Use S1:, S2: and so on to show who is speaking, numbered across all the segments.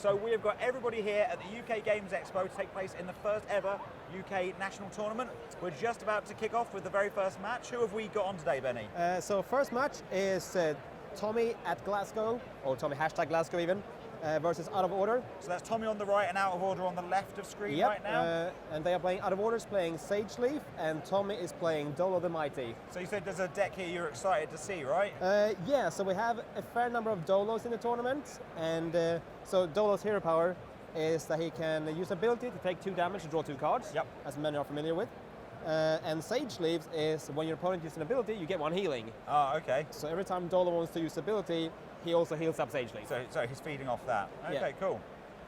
S1: So we have got everybody here at the UK Games Expo to take place in the first ever UK national tournament. We're just about to kick off with the very first match. Who have we got on today, Benny?
S2: So first match is Tommy at Glasgow, or Tommy hashtag Glasgow even, versus Out of Order.
S1: So that's Tommy on the right and Out of Order on the left of screen right now.
S2: And they are playing, Out of Order is playing Sage Leaf, and Tommy is playing Dolo the Mighty.
S1: So you said there's a deck here you're excited to see, right?
S2: Yeah, so we have a fair number of Dolos in the tournament, and so Dolo's hero power is that he can use ability to take 2 damage to draw 2 cards, as many are familiar with. And Sage Leaves is when your opponent uses an ability, you get 1 healing.
S1: Oh, okay.
S2: So every time Dolo wants to use ability, he also heals up Sage Leaf.
S1: So he's feeding off that. Okay,
S2: Yeah.
S1: cool.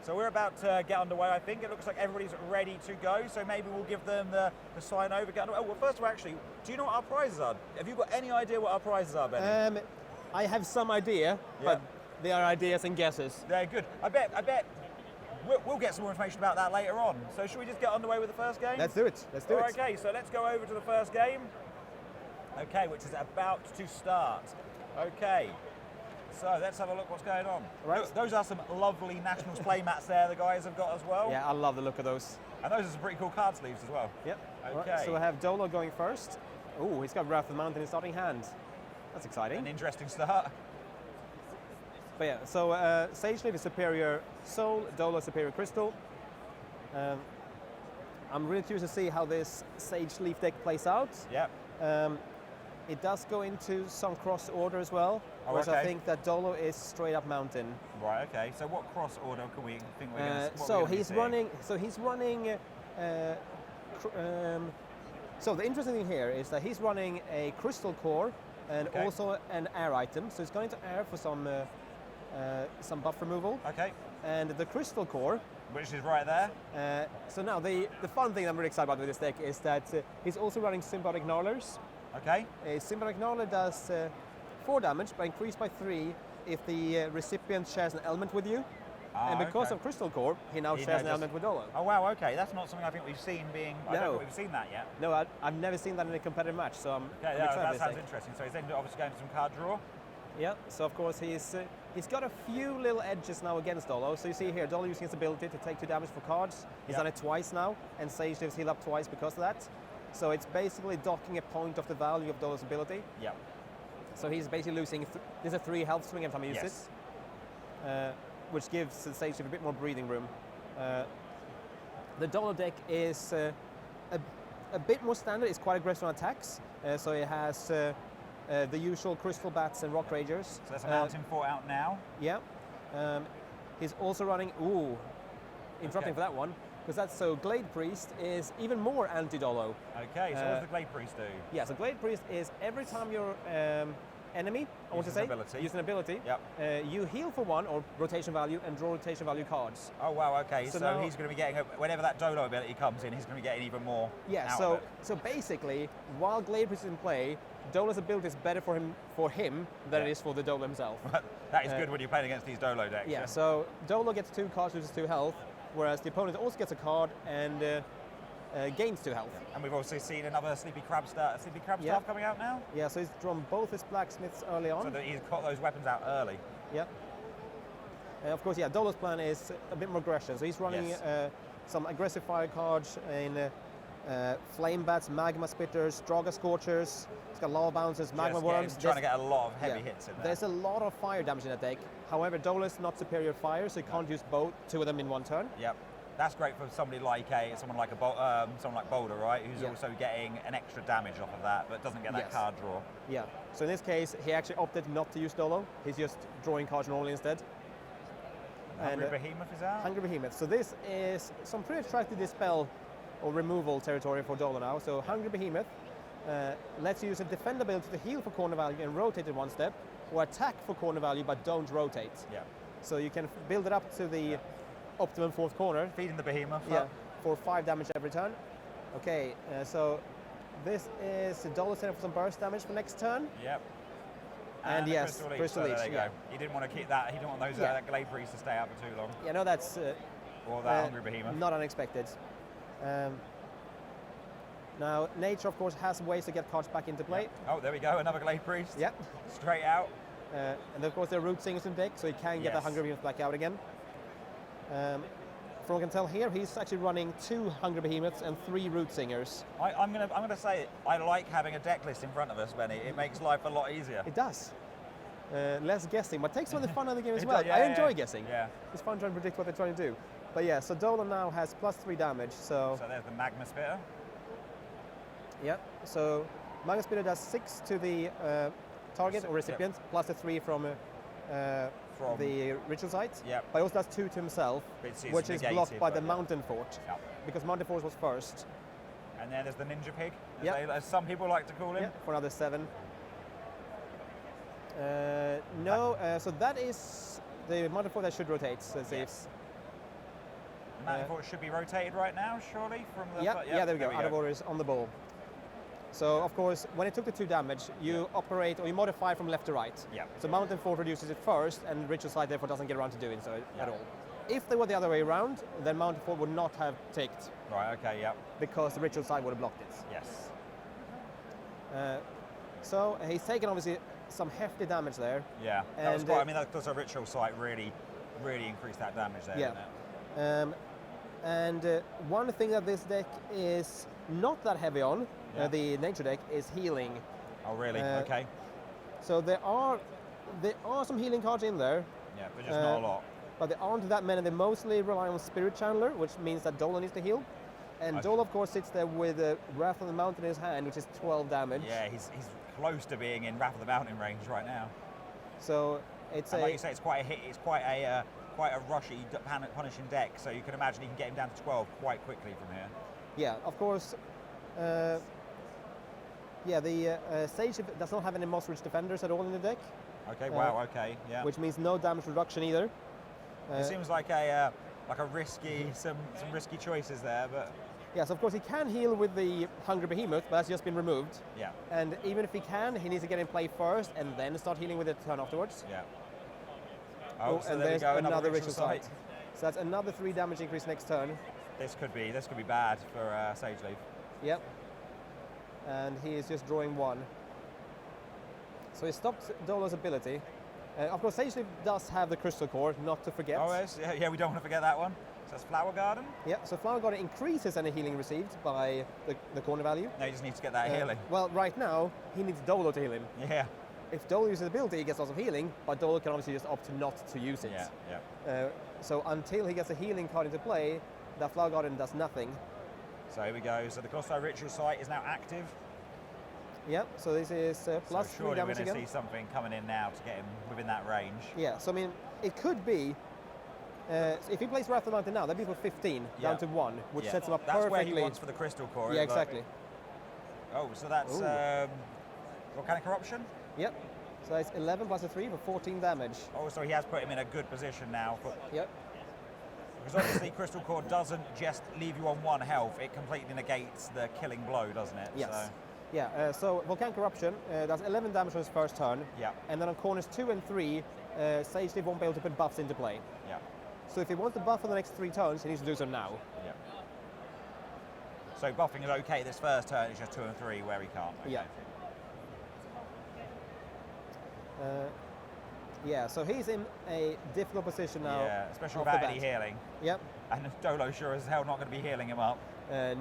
S1: So we're about to get underway, I think. It looks like everybody's ready to go, so maybe we'll give them the sign over. Get underway. Oh, well, first of all, actually, do you know what our prizes are? Have you got any idea what our prizes are, Benny?
S2: I have some idea, but they are ideas and guesses.
S1: They're good. I bet we'll get some more information about that later on. So should we just get underway with the first game?
S2: Let's do it. Let's do it.
S1: Okay, so let's go over to the first game. Okay, which is about to start. Okay. So let's have a look what's going on.
S2: Right.
S1: Look, those are some lovely Nationals play mats there the guys have got as well.
S2: Yeah, I love the look of those.
S1: And those are some pretty cool card sleeves as well.
S2: Yep.
S1: Okay.
S2: Right, so we have Dolo going first. Oh, he's got Wrath of the Mountain in his starting hand. That's exciting.
S1: An interesting start.
S2: But yeah, so Sage Leaf is Superior Soul, Dolo Superior Crystal. I'm really curious to see how this Sage Leaf deck plays out.
S1: Yep.
S2: It does go into some cross order as well, whereas I think that Dolo is straight up mountain.
S1: Right. Okay. So what cross order can we think we're going to?
S2: So he's running. So the interesting thing here is that he's running a crystal core and also an air item. So he's going to air for some buff removal.
S1: Okay.
S2: And the crystal core,
S1: which is right there.
S2: So now the fun thing I'm really excited about with this deck is that he's also running Symbiotic Gnarlers.
S1: Okay.
S2: A Symbiotic Gnarler does 4 damage, but increased by 3 if the recipient shares an element with you. And because of Crystal Core, he now shares an element with Dolo.
S1: Oh wow, okay. That's not something I think we've seen being... I don't think we've seen that yet.
S2: No, I've never seen that in a competitive match, so I'm excited.
S1: That sounds interesting. So he's then obviously going to some card draw.
S2: Yeah, so of course he's got a few little edges now against Dolo. So you see here, Dolo using his ability to take 2 damage for cards. He's done it twice now, and Sage Leaf's healed up twice because of that. So it's basically docking a point of the value of Dolo's ability.
S1: Yeah.
S2: So he's basically losing, there's a 3 health swing every time he uses it, which gives Sage Leaf a bit more breathing room. The Dolo deck is a bit more standard, it's quite aggressive on attacks. So it has the usual Crystal Bats and Rock Ragers.
S1: So that's a Mountain Fort out now.
S2: Yeah. He's also running, interrupting for that one. Because that's so Glade Priest is even more anti-Dolo.
S1: Okay, so what does the Glade Priest do?
S2: Yeah, so Glade Priest is every time your enemy, use an ability, you heal for 1 or rotation value and draw rotation value cards.
S1: Oh wow, okay, so he's going to be getting, whenever that Dolo ability comes in, he's going to be getting even more out of it.
S2: So basically, while Glade Priest is in play, Dolo's ability is better for him than it is for the Dolo himself.
S1: That is good when you're playing against these Dolo decks.
S2: Yeah, so Dolo gets 2 cards, loses 2 health, whereas the opponent also gets a card and gains 2 health.
S1: And we've also seen another Sleepy Crab Staff coming out now?
S2: Yeah, so he's drawn both his blacksmiths early on.
S1: So that he's got those weapons out early.
S2: Yeah. And of course, Dolo's plan is a bit more aggression. So he's running some aggressive fire cards in Flame Bats, Magma Spitters, Draga Scorchers. He's got Lava Bouncers, Magma Worms.
S1: Trying to get a lot of heavy hits in there.
S2: There's a lot of fire damage in that deck. However, Dolo is not superior fire, so you can't use 2 of them in 1 turn.
S1: Yep. That's great for somebody like someone like Boulder, right? Who's also getting an extra damage off of that, but doesn't get that card draw.
S2: Yeah. So in this case, he actually opted not to use Dolo. He's just drawing cards normally instead.
S1: Hungry Behemoth is out.
S2: Hungry Behemoth. So this is some pretty attractive dispel or removal territory for Dolo now. So Hungry Behemoth lets you use a defend ability to heal for corner value and rotate it 1 step, or attack for corner value but don't rotate.
S1: Yeah.
S2: So you can build it up to the optimum 4th corner.
S1: Feeding the Behemoth.
S2: Yeah, for 5 damage every turn. Okay, so this is Dolo setting up for some burst damage for next turn.
S1: Yep.
S2: And yes, Crystal Leech.
S1: There you go. He didn't want to keep that. He didn't want those that Glade Priest to stay out for too long.
S2: Yeah, no, that's
S1: or that Hungry Behemoth.
S2: Not unexpected. Now, Nature, of course, has ways to get cards back into play.
S1: Yep. Oh, there we go, another Glade Priest.
S2: Yep.
S1: Straight out.
S2: And of course, there are Root Singers in deck, so you can get the Hungry Behemoth back out again. From what I can tell here, he's actually running 2 Hungry Behemoths and 3 Root Singers.
S1: I'm gonna say I like having a deck list in front of us, Benny. It makes life a lot easier.
S2: It does. Less guessing, but takes some of the fun out of the game as
S1: It
S2: well.
S1: does, yeah,
S2: I enjoy
S1: yeah.
S2: guessing.
S1: Yeah.
S2: It's fun trying to predict what they're trying to do. But yeah, so Dolo now has +3 damage, so...
S1: So there's the Magma Spitter.
S2: Yeah, so Magma Spitter does 6 to the target or recipient, plus the 3 from the ritual site.
S1: Yep.
S2: But he also does 2 to himself,
S1: It's
S2: which is
S1: negated,
S2: blocked by the
S1: but
S2: Mountain Fort,
S1: Yep.
S2: because Mountain Fort was first.
S1: And then there's the Ninja Pig,
S2: Yep.
S1: as some people like to call him.
S2: Yeah, for another 7. No, so that is the Mountain Fort that should rotate. So let's see.
S1: Yes. Mountain Fort should be rotated right now, surely, from the...
S2: Yeah, there we go. Out of order is on the ball. So, of course, when it took the 2 damage, you operate, or you modify from left to right.
S1: Yeah.
S2: So Mountain Fort reduces it first, and Ritual Site therefore doesn't get around to doing so
S1: Yeah.
S2: at all. If they were the other way around, then Mountain Fort would not have ticked,
S1: Right, okay, yeah.
S2: because the Ritual Site would have blocked it.
S1: Yes.
S2: So he's taken, obviously, some hefty damage there.
S1: Yeah, that was
S2: And,
S1: quite, I mean, that's a Ritual Site really increased that damage there,
S2: Yeah.
S1: didn't it?
S2: And one thing that this deck is not that heavy on,
S1: Yeah.
S2: the nature deck, is healing.
S1: Oh, really? Okay.
S2: So there are some healing cards in there,
S1: Yeah, but just not a lot.
S2: but there aren't that many. They mostly rely on Spirit Channeler, which means that Dolo needs to heal. And Dolo, of course, sits there with Wrath of the Mountain in his hand, which is 12 damage.
S1: Yeah, he's close to being in Wrath of the Mountain range right now.
S2: So it's
S1: And like you say, it's quite a hit. It's quite a rushy, punishing deck. So you can imagine he can get him down to 12 quite quickly from here.
S2: yeah, of course. The Sage does not have any Moss Ridge Defenders at all in the deck,
S1: Okay. Wow. Okay. Yeah.
S2: which means no damage reduction either.
S1: It seems like a risky, some risky choices there, but
S2: Yes, of course he can heal with the Hungry Behemoth, but that's just been removed.
S1: yeah.
S2: And even if he can, he needs to get in play first and then start healing with it turn afterwards.
S1: Yeah. Oh, so
S2: and
S1: there we
S2: there's
S1: go.
S2: another
S1: Ritual Site.
S2: So that's another 3 damage increase next turn.
S1: This could be bad for Sage Leaf.
S2: Yep. And he is just drawing 1. So he stopped Dolo's ability. Of course, Sage Leaf does have the Crystal Core, not to forget.
S1: Oh, yes. Yeah, we don't want to forget that one. So that's Flower Garden.
S2: Yeah, so Flower Garden increases any healing received by the corner value.
S1: No, he just needs to get that healing.
S2: Well, right now, he needs Dolo to heal him.
S1: Yeah.
S2: If Dolo uses the ability, he gets lots of healing, but Dolo can obviously just opt not to use it.
S1: Yeah.
S2: So until he gets a healing card into play, that Flower Garden does nothing.
S1: So here we go. So the Crossfire Ritual Site is now active.
S2: Yep, so this is plus
S1: so
S2: 3
S1: surely we're
S2: damage
S1: going to
S2: again.
S1: see something coming in now to get him within that range.
S2: Yeah, so I mean, it could be, if he plays Wrath of the Mountain now, that'd be for 15, down to 1, which sets him up
S1: That's
S2: perfectly.
S1: where he wants for the Crystal Core.
S2: Yeah,
S1: isn't it?
S2: exactly.
S1: Oh, so that's Volcanic Corruption?
S2: Yep, so it's 11 plus a 3 for 14 damage.
S1: Oh, so he has put him in a good position now.
S2: Yep.
S1: Because obviously Crystal Core doesn't just leave you on 1 health, it completely negates the killing blow, doesn't it?
S2: Yes.
S1: So,
S2: Yeah, so Volcanic Corruption does 11 damage on his first turn.
S1: yeah,
S2: And then on corners 2 and 3, Sage Leaf won't be able to put buffs into play.
S1: yeah,
S2: So if he wants to buff for the next 3 turns, he needs to do so now.
S1: yeah. So buffing is okay this first turn, it's just 2 and 3 where he can't. Okay.
S2: Yeah. Yeah, so he's in a difficult position now.
S1: Yeah, especially
S2: off the
S1: without any
S2: bat.
S1: healing.
S2: Yep.
S1: And Dolo sure as hell not going to be healing him up.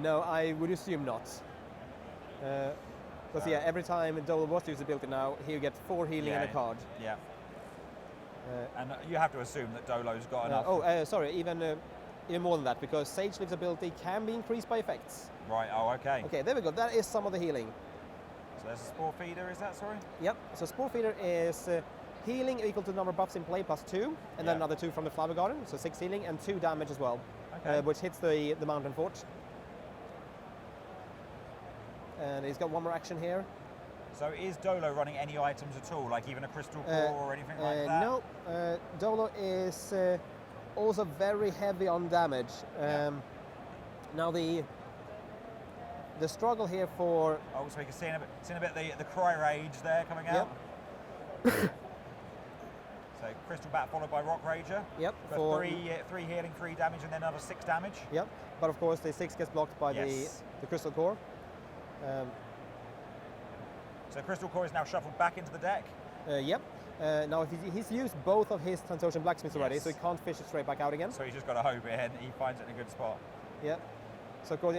S2: No, I would assume not. Because yeah, every time Dolo was to use the ability now, he'll get 4 healing and a card.
S1: Yeah. And you have to assume that Dolo's got enough.
S2: Sorry, even more than that, because Sage Leaf's ability can be increased by effects.
S1: Right, oh, okay.
S2: Okay, there we go. That is some of the healing.
S1: So there's a Spore Feeder, is that, sorry?
S2: Yep, so Spore Feeder is healing equal to the number of buffs in play plus 2, and then another 2 from the Flower Garden, so 6 healing and 2 damage as well, which hits the Mountain Fort. And he's got 1 more action here.
S1: So is Dolo running any items at all, like even a Crystal Core or anything like that?
S2: No, Dolo is also very heavy on damage. Now the struggle here for...
S1: Oh, so we can see in a bit the Cry Rage there coming out. So Crystal Bat followed by Rock Rager.
S2: Yep.
S1: For 3 healing, 3 damage, and then another 6 damage.
S2: Yep. But of course the 6 gets blocked by the Crystal Core.
S1: So Crystal Core is now shuffled back into the deck.
S2: Yep. Now, he's used both of his Tantosian blacksmiths already, so he can't fish it straight back out again.
S1: So he's just got to hope he finds it in a good spot.
S2: Yeah. So of course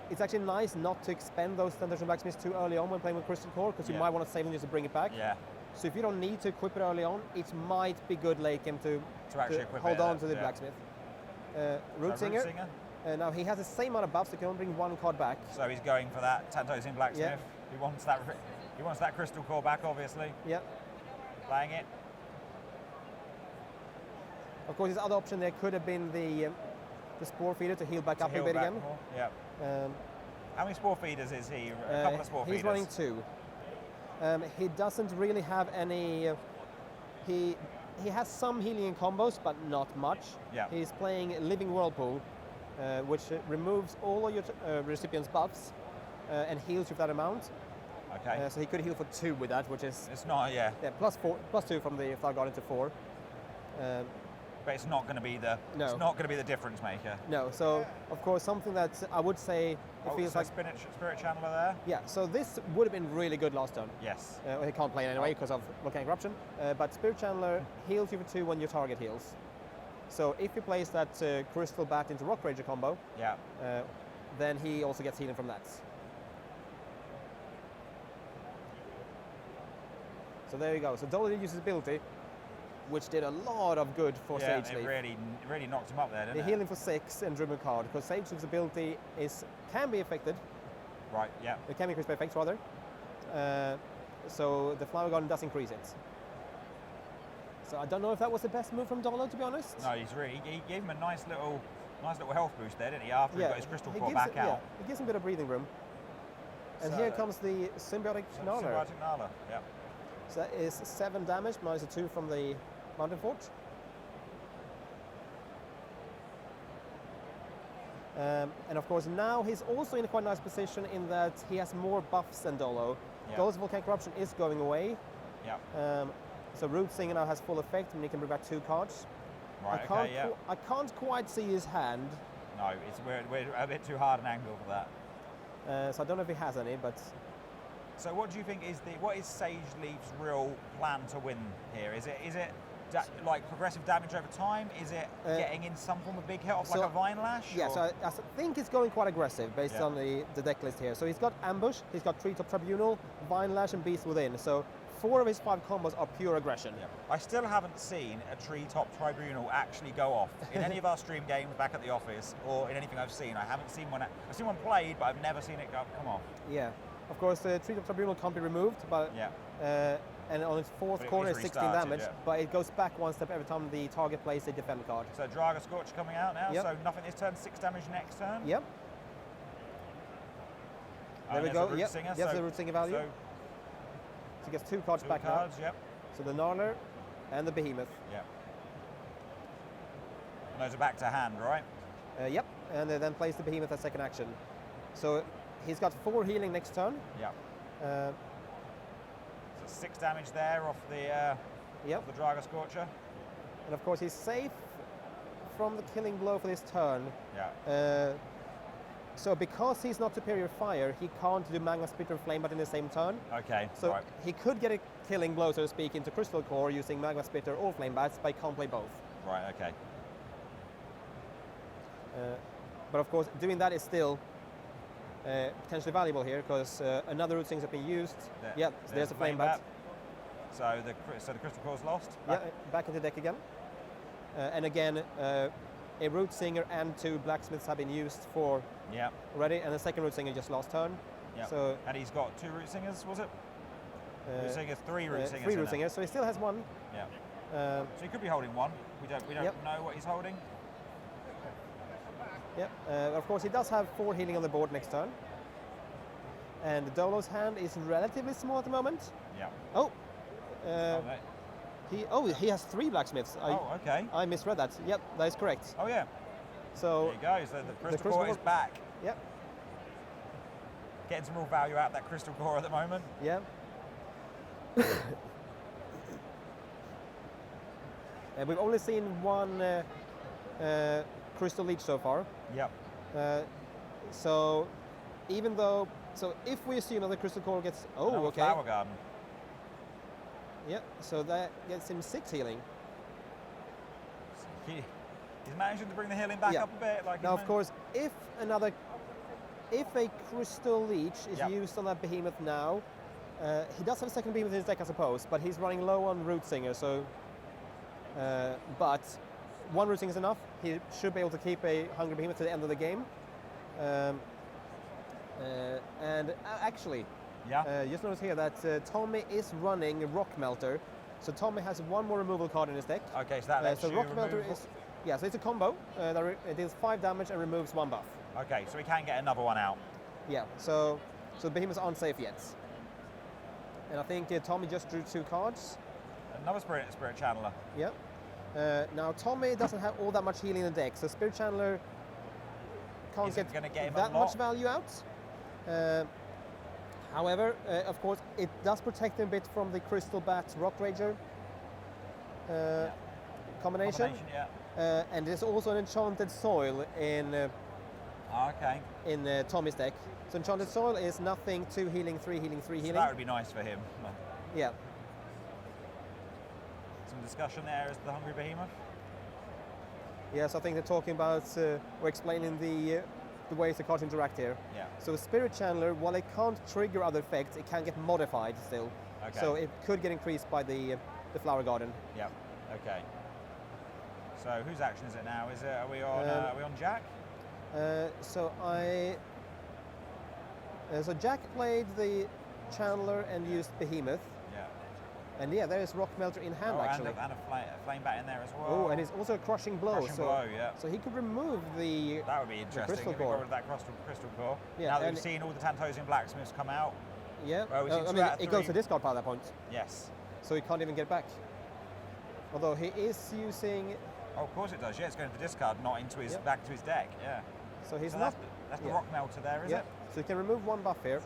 S2: it's actually nice not to expend those Tantosian blacksmiths too early on when playing with Crystal Core, because you might want to save them just to bring it back.
S1: Yeah.
S2: So if you don't need to equip it early on, it might be good late game to
S1: actually equip
S2: hold
S1: it,
S2: on to the blacksmith. Root Singer. Now he has the same amount of buffs, so he can only bring one card back.
S1: So he's going for that Tantosian blacksmith. He wants that Crystal Core back, obviously.
S2: Yeah.
S1: Playing it.
S2: Of course, his other option there could have been the Spore Feeder to heal back up a bit again.
S1: More. Yeah. How many Spore Feeders is he? A couple of Spore Feeders.
S2: He's running 2. He doesn't really have any. He has some healing in combos, but not much.
S1: Yeah.
S2: He's playing Living Whirlpool, which removes all of your recipient's buffs and heals you for that amount.
S1: Okay.
S2: So he could heal for 2 with that, which is.
S1: It's not, yeah.
S2: Yeah, +2 from the Fire Guardian to 4.
S1: But it's not going to be the.
S2: No.
S1: It's not going to be the difference maker.
S2: No. So of course something that I would say feels like
S1: Spirit Channeler there.
S2: Yeah. So this would have been really good last turn.
S1: Yes.
S2: He can't play it anyway because of Volcanic Eruption. But Spirit Channeler heals you for 2 when your target heals. So if you place that Crystal Bat into Rock Rager combo, then he also gets healing from that. So there you go. So Dolo did use his ability, which did a lot of good for Sage Leaf.
S1: It really knocked him up there, didn't it?
S2: The healing for 6 and Driven card, because Sage Leaf's ability can be affected.
S1: Right, yeah.
S2: It can be increased by effects, rather. So the Flower Garden does increase it. So I don't know if that was the best move from Dolo, to be honest.
S1: No, he gave him a nice little health boost there, didn't he? After he got his Crystal Core back out.
S2: Yeah, it gives him a bit of breathing room. And here comes the Symbiotic Gnarler.
S1: Symbiotic Gnarler, yeah.
S2: So that is 7 damage, minus a 2 from the Mountain Fort. And of course now he's also in a quite nice position in that he has more buffs than Dolo. Dolo's Volcanic Eruption is going away.
S1: Yeah.
S2: So Root Singer now has full effect, and he can bring back 2 cards.
S1: Right,
S2: I can't quite see his hand.
S1: No, we're a bit too hard an angle for that.
S2: So I don't know if he has any, but...
S1: So what do you think what is Sage Leaf's real plan to win here? Is it like progressive damage over time? Is it getting in some form of big hit off like a Vine Lash?
S2: Yeah, so I think it's going quite aggressive based on the deck list here. So he's got Ambush, he's got Treetop Tribunal, Vine Lash and Beast Within. So 4 of his 5 combos are pure aggression. Yeah.
S1: I still haven't seen a Treetop Tribunal actually go off in any of our stream games back at the office or in anything I've seen. I haven't seen one. I've seen one played, but I've never seen it come off.
S2: Yeah. Of course, the Treetop Tribunal can't be removed, but and on its 4th corner is 16 damage, but it goes back 1 step every time the target plays a defend card.
S1: So Draga Scorch coming out now, so nothing this turn, 6 damage next turn?
S2: Yep. There we go, yep, that's the Root Singer value. So he gets 2 cards back now.
S1: Yep.
S2: So the Gnarler and the Behemoth.
S1: Yep. And those are back to hand, right?
S2: Yep, and then plays the Behemoth as second action. So he's got 4 healing next turn.
S1: Yep. So 6 damage there off the Draga Scorcher.
S2: And of course he's safe from the killing blow for this turn.
S1: Yeah.
S2: So because he's not Superior Fire, he can't do Magma Spit or Flame Bat in the same turn.
S1: Okay.
S2: So he could get a killing blow, so to speak, into Crystal Core using Magma Spitter or Flame Bats, but he can't play both.
S1: Right, okay.
S2: But of course, doing that is still potentially valuable here, because another Root Singers have been used. There's a Flame Bat.
S1: So the Crystal Core's lost?
S2: Back into deck again. And again, a Root Singer and 2 Blacksmiths have been used for already, and the second Root Singer just last turn. So
S1: and he's got 2 Root Singers, was it? Root Singers, 3 Root Singers.
S2: 3 Root Singers, so he still has 1.
S1: Yeah. So he could be holding 1. We don't know what he's holding.
S2: Of course he does have 4 healing on the board next turn. And Dolo's hand is relatively small at the moment.
S1: Yeah.
S2: He has 3 Blacksmiths.
S1: Okay.
S2: I misread that. Yep, that is correct.
S1: Oh yeah.
S2: So
S1: there you go. So the Crystal Core is back.
S2: Yep.
S1: Getting some real value out of that Crystal Core at the moment.
S2: Yeah. And we've only seen 1 Crystal Leech so far.
S1: Yep.
S2: So even though, if we assume that the Crystal Core gets,
S1: Flower Garden.
S2: Yeah, so that gets him 6 healing.
S1: He's managing to bring the healing back
S2: Yeah.
S1: up a bit. Like
S2: Now, of course, if a Crystal Leech is
S1: Yep.
S2: used on that Behemoth now, he does have a second Behemoth in his deck, I suppose, but he's running low on Root Singer, so... but one Root Singer is enough. He should be able to keep a Hungry Behemoth to the end of the game. Actually,
S1: yeah.
S2: just notice here that Tommy is running Rock Melter, so Tommy has one more removal card in his deck.
S1: Okay, so that lets
S2: so
S1: you
S2: Rock Melter
S1: remove-
S2: is... Yeah, so it's a combo. It deals 5 damage and removes 1 buff.
S1: Okay, so we can get another one out.
S2: Yeah, so Behemoths aren't safe yet. And I think Tommy just drew 2 cards.
S1: Another Spirit Channeler.
S2: Yeah. Now Tommy doesn't have all that much healing in the deck, so Spirit Channeler can't
S1: Isn't gonna get him
S2: that
S1: a
S2: much
S1: lot.
S2: value out. However, of course, it does protect him a bit from the Crystal Bat Rock Rager combination.
S1: Yeah.
S2: And there's also an Enchanted Soil in
S1: Okay.
S2: Tommy's deck. So Enchanted Soil is nothing, 2 healing, 3 healing, 3
S1: So
S2: healing.
S1: that would be nice for him.
S2: Yeah.
S1: Some discussion there as the Hungry Behemoth.
S2: Yes, I think they're talking about, or explaining the ways the cards interact here.
S1: Yeah.
S2: So a Spirit Channeler, while it can't trigger other effects, it can get modified still.
S1: Okay.
S2: So it could get increased by the Flower Garden.
S1: Yeah. Okay. So whose action is it now? Are we on Jack?
S2: So Jack played the Channeler and used Behemoth.
S1: Yeah.
S2: And yeah, there is Rock Melter in hand actually.
S1: And a flame bat in there as well.
S2: Oh, and it's also a Crushing Blow.
S1: Crushing blow, yeah.
S2: So he could remove the...
S1: That would be interesting.
S2: Crystal
S1: if we got
S2: Core.
S1: rid of that crystal core.
S2: Yeah,
S1: Now that
S2: and
S1: we've seen all the Tantosian Blacksmiths come out.
S2: Yeah,
S1: Well, we've seen
S2: I
S1: two
S2: mean,
S1: out of
S2: it goes to
S1: three.
S2: discard pile at that point.
S1: Yes.
S2: So he can't even get back. Although he is using...
S1: Oh, of course it does. Yeah, it's going for discard, not into his back to his deck. Yeah.
S2: So he's
S1: So
S2: not...
S1: that's the
S2: yeah.
S1: Rock Melter there, is
S2: Yeah,
S1: it?
S2: so he can remove 1 buff here.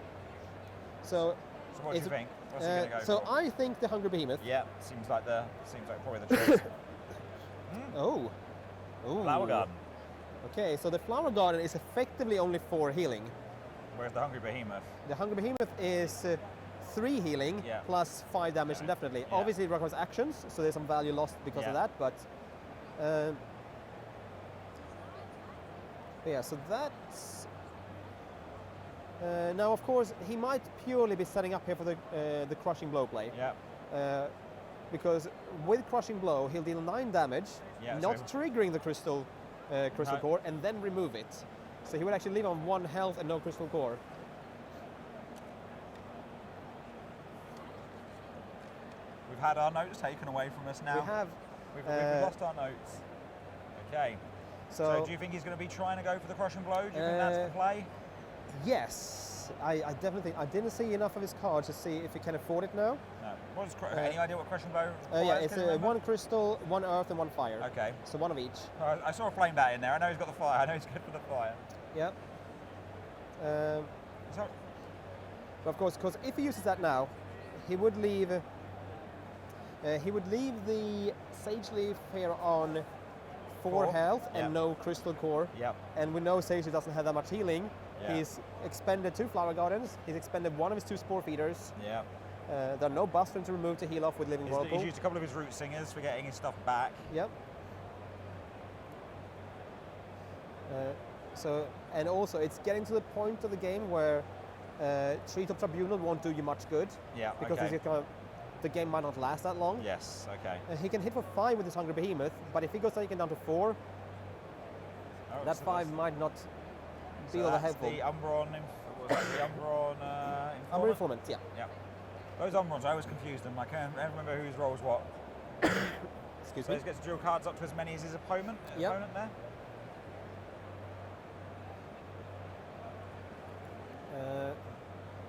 S2: So...
S1: So what do you think? What's he going to go
S2: so
S1: for?
S2: I think the Hungry Behemoth...
S1: Yeah, seems like probably the choice.
S2: Oh. Ooh.
S1: Flower Garden.
S2: Okay, so the Flower Garden is effectively only 4 healing.
S1: Whereas the Hungry Behemoth.
S2: The Hungry Behemoth is 3 healing
S1: Yeah.
S2: plus 5 damage indefinitely.
S1: Yeah.
S2: Obviously it requires actions, so there's some value lost because of
S1: Yeah.
S2: that, but... yeah, so that's... now, of course, he might purely be setting up here for the Crushing Blow play.
S1: Yeah.
S2: Because with Crushing Blow, he'll deal 9 damage,
S1: Yeah,
S2: not
S1: so-
S2: triggering the Crystal
S1: No.
S2: Core, and then remove it. So he would actually leave on 1 health and no Crystal Core.
S1: We've had our notes taken away from us now.
S2: We have...
S1: We've lost our notes. Okay.
S2: So,
S1: So do you think he's going to be trying to go for the Crushing Blow? Do you think that's the play?
S2: yes, I definitely think. I didn't see enough of his cards to see if he can afford it now.
S1: No. Any idea what Crushing Blow requires?
S2: Yeah, it's
S1: Can you remember?
S2: 1 crystal, 1 earth, and 1 fire.
S1: Okay.
S2: So 1 of each.
S1: I saw a flame bat in there. I know he's got the fire. I know he's good for the fire.
S2: Yep.
S1: So,
S2: But of course, because if he uses that now, he would leave. He would leave the Sage Leaf here on 4
S1: 4,
S2: health and
S1: yep.
S2: no Crystal Core.
S1: yep.
S2: And we know Sage Leaf doesn't have that much healing.
S1: Yeah.
S2: He's expended 2 Flower Gardens. He's expended 1 of his 2 Spore Feeders.
S1: Yeah.
S2: There are no buffs for him to remove to heal off with Living
S1: He's
S2: Whirlpool.
S1: used a couple of his Root Singers for getting his stuff back.
S2: Yep. And also it's getting to the point of the game where Treetop Tribunal won't do you much good.
S1: Yeah,
S2: Because
S1: okay.
S2: the game might not last that long.
S1: Yes, okay.
S2: He can hit for 5 with his Hungry Behemoth, but if he goes down to 4,
S1: Oh,
S2: that
S1: so
S2: 5 might not
S1: so
S2: be all that
S1: that's
S2: helpful.
S1: the Umbron, the Umbron
S2: Umbra
S1: Informant?
S2: Informant, yeah.
S1: Yeah. Those Umbrons, I always confuse them. I can't remember whose roles what.
S2: Excuse
S1: So
S2: me.
S1: he gets to draw cards up to as many as his opponent
S2: Yep.
S1: there.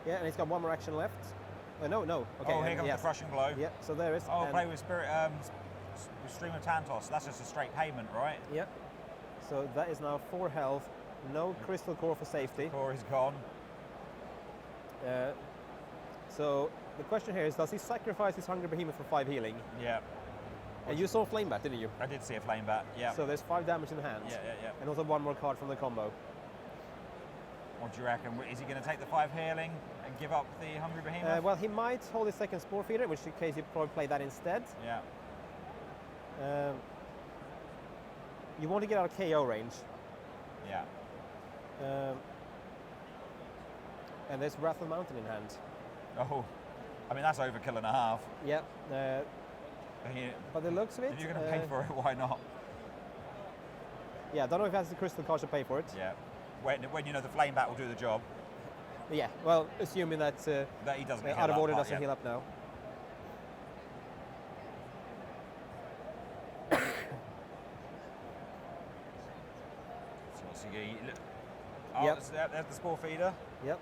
S2: Yeah, and he's got 1 more action left. No. Okay.
S1: Oh, here comes
S2: yes.
S1: the Crushing Blow.
S2: Yeah, so there is.
S1: Oh,
S2: and-
S1: play with Spirit, with Stream of Tantos. That's just a straight payment, right?
S2: Yep. So that is now 4 health, no Crystal Core for safety.
S1: Core is gone.
S2: So the question here is, does he sacrifice his Hungry Behemoth for 5 healing?
S1: Yeah.
S2: And you saw Flame Bat, didn't you?
S1: I did see a flame bat. Yeah.
S2: So there's 5 damage in hand.
S1: Yeah.
S2: And also 1 more card from the combo.
S1: What do you reckon? Is he going to take the 5 healing and give up the Hungry Behemoth?
S2: Well, he might hold his second Spore Feeder, in which case he'd probably play that instead.
S1: Yeah.
S2: You want to get out of KO range.
S1: Yeah.
S2: And there's Wrath of the Mountain in hand.
S1: Oh, I mean, that's overkill and a half.
S2: Yep. But the looks of it...
S1: If you're going to pay for it, why not?
S2: Yeah, I don't know if that's the crystal card to pay for it.
S1: Yeah. When you know the flame bat will do the job.
S2: Yeah, well, assuming that,
S1: That he doesn't
S2: out of order doesn't heal up now.
S1: Oh,
S2: Yep.
S1: there's the Spore Feeder.
S2: Yep.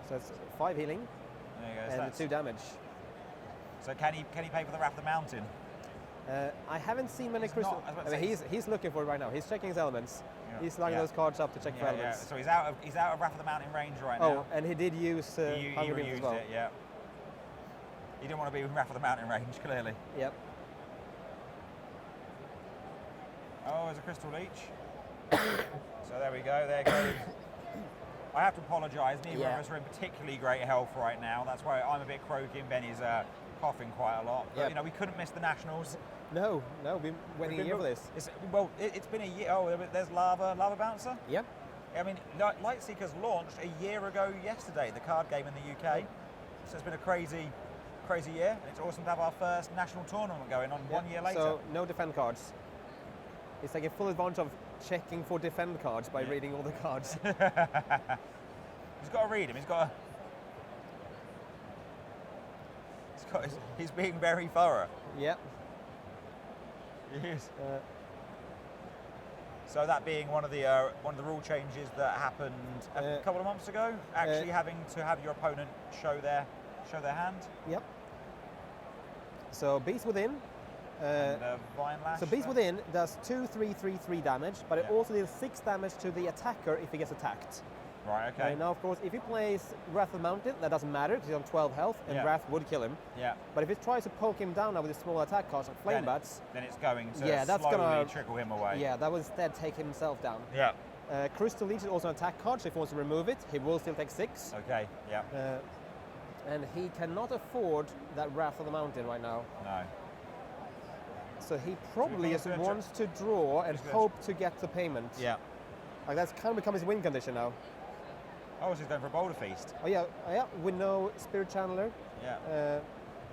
S2: So it's 5 healing
S1: There you go.
S2: and 2 damage.
S1: So can he pay for the Wrath of the Mountain?
S2: I haven't seen many
S1: He's
S2: crystal.
S1: not- I was about
S2: I
S1: to
S2: mean,
S1: say
S2: he's looking for it right now. He's checking his elements.
S1: Yeah.
S2: He's lining
S1: Yeah.
S2: those cards up to check for
S1: Yeah.
S2: elements.
S1: So he's out of Wrath of the Mountain range right
S2: Oh,
S1: now.
S2: and he did use
S1: He
S2: Hungry Beams as
S1: reused
S2: well.
S1: it. Yeah. He didn't want to be in Wrath of the Mountain range, clearly.
S2: Yep.
S1: Oh, there's a Crystal Leech. So there we go. There goes. I have to apologise. Neither of us are in particularly great health right now. That's why I'm a bit croaky and Benny's coughing quite a lot. But,
S2: Yep.
S1: you know, we couldn't miss the Nationals.
S2: No, we've been waiting a year for this.
S1: It's been a year. Oh, there's Lava Bouncer.
S2: Yep.
S1: I mean, Lightseekers launched a year ago yesterday, the card game in the UK. So it's been a crazy year. It's awesome to have our first national tournament going on 1 year later.
S2: So no defend cards. He's taking full advantage of checking for defend cards by reading all the cards.
S1: He's got to read him. He's being very thorough.
S2: Yep.
S1: He is. So that being one of the rule changes that happened a couple of months ago, actually having to have your opponent show their hand.
S2: Yep. So Beast Within.
S1: And Vine Lash.
S2: So Beast Within does 2/3/3/3 damage, but it
S1: Yeah.
S2: also deals 6 damage to the attacker if he gets attacked.
S1: Right. Okay.
S2: Now, of course, if he plays Wrath of the Mountain, that doesn't matter because he's on 12 health, and
S1: Yeah.
S2: Wrath would kill him.
S1: Yeah.
S2: But if he tries to poke him down now with his small attack cards like Flame Bats,
S1: then it's going to
S2: that's
S1: slowly
S2: gonna
S1: trickle him away.
S2: yeah, that will instead take himself down.
S1: Yeah.
S2: Crystal Leech is also an attack card, so if he wants to remove it, he will still take 6.
S1: Okay. Yeah.
S2: And he cannot afford that Wrath of the Mountain right now.
S1: No.
S2: So he probably just
S1: gonna
S2: wants to draw and
S1: gonna
S2: hope to get the payment.
S1: Yeah.
S2: Like that's kind of become his win condition now.
S1: Oh, so he's going for a Boulder Feast.
S2: Oh yeah, with no Spirit Channeler.
S1: Yeah.
S2: That's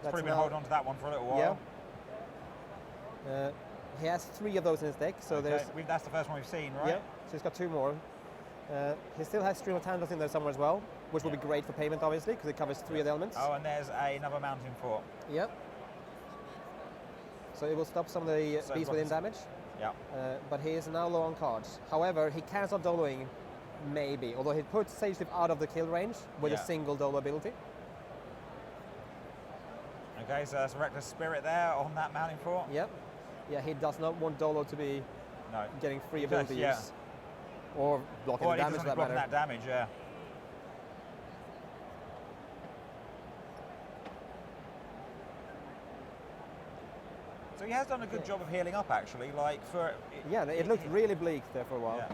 S1: Probably been
S2: now-
S1: holding on to that one for a little while.
S2: Yeah. He has 3 of those in his deck, so
S1: Okay,
S2: there's
S1: that's the first one we've seen, right?
S2: yeah. So he's got 2 more. He still has Stream of Tandles in there somewhere as well, which will be great for payment, obviously, because it covers 3 of the elements.
S1: Oh, and there's another Mountain Fort.
S2: Yep. So it will stop some of the
S1: So
S2: Beast
S1: what
S2: Within
S1: is-
S2: damage.
S1: Yeah.
S2: But he is now low on cards. However, he can start Doloing, maybe, although he puts Sage Leaf out of the kill range with a
S1: Yeah.
S2: single Dolo ability.
S1: Okay, so that's Reckless Spirit there on that Mountain Fort.
S2: Yep. Yeah, he does not want Dolo to be
S1: No.
S2: getting free
S1: He does,
S2: ability
S1: yeah.
S2: use. Or blocking
S1: Well,
S2: the
S1: he
S2: damage
S1: doesn't
S2: for that
S1: blocking
S2: matter.
S1: that damage, yeah. So he has done a good job of healing up, actually. Like for
S2: Yeah, it looked really bleak there for a while.
S1: Yeah.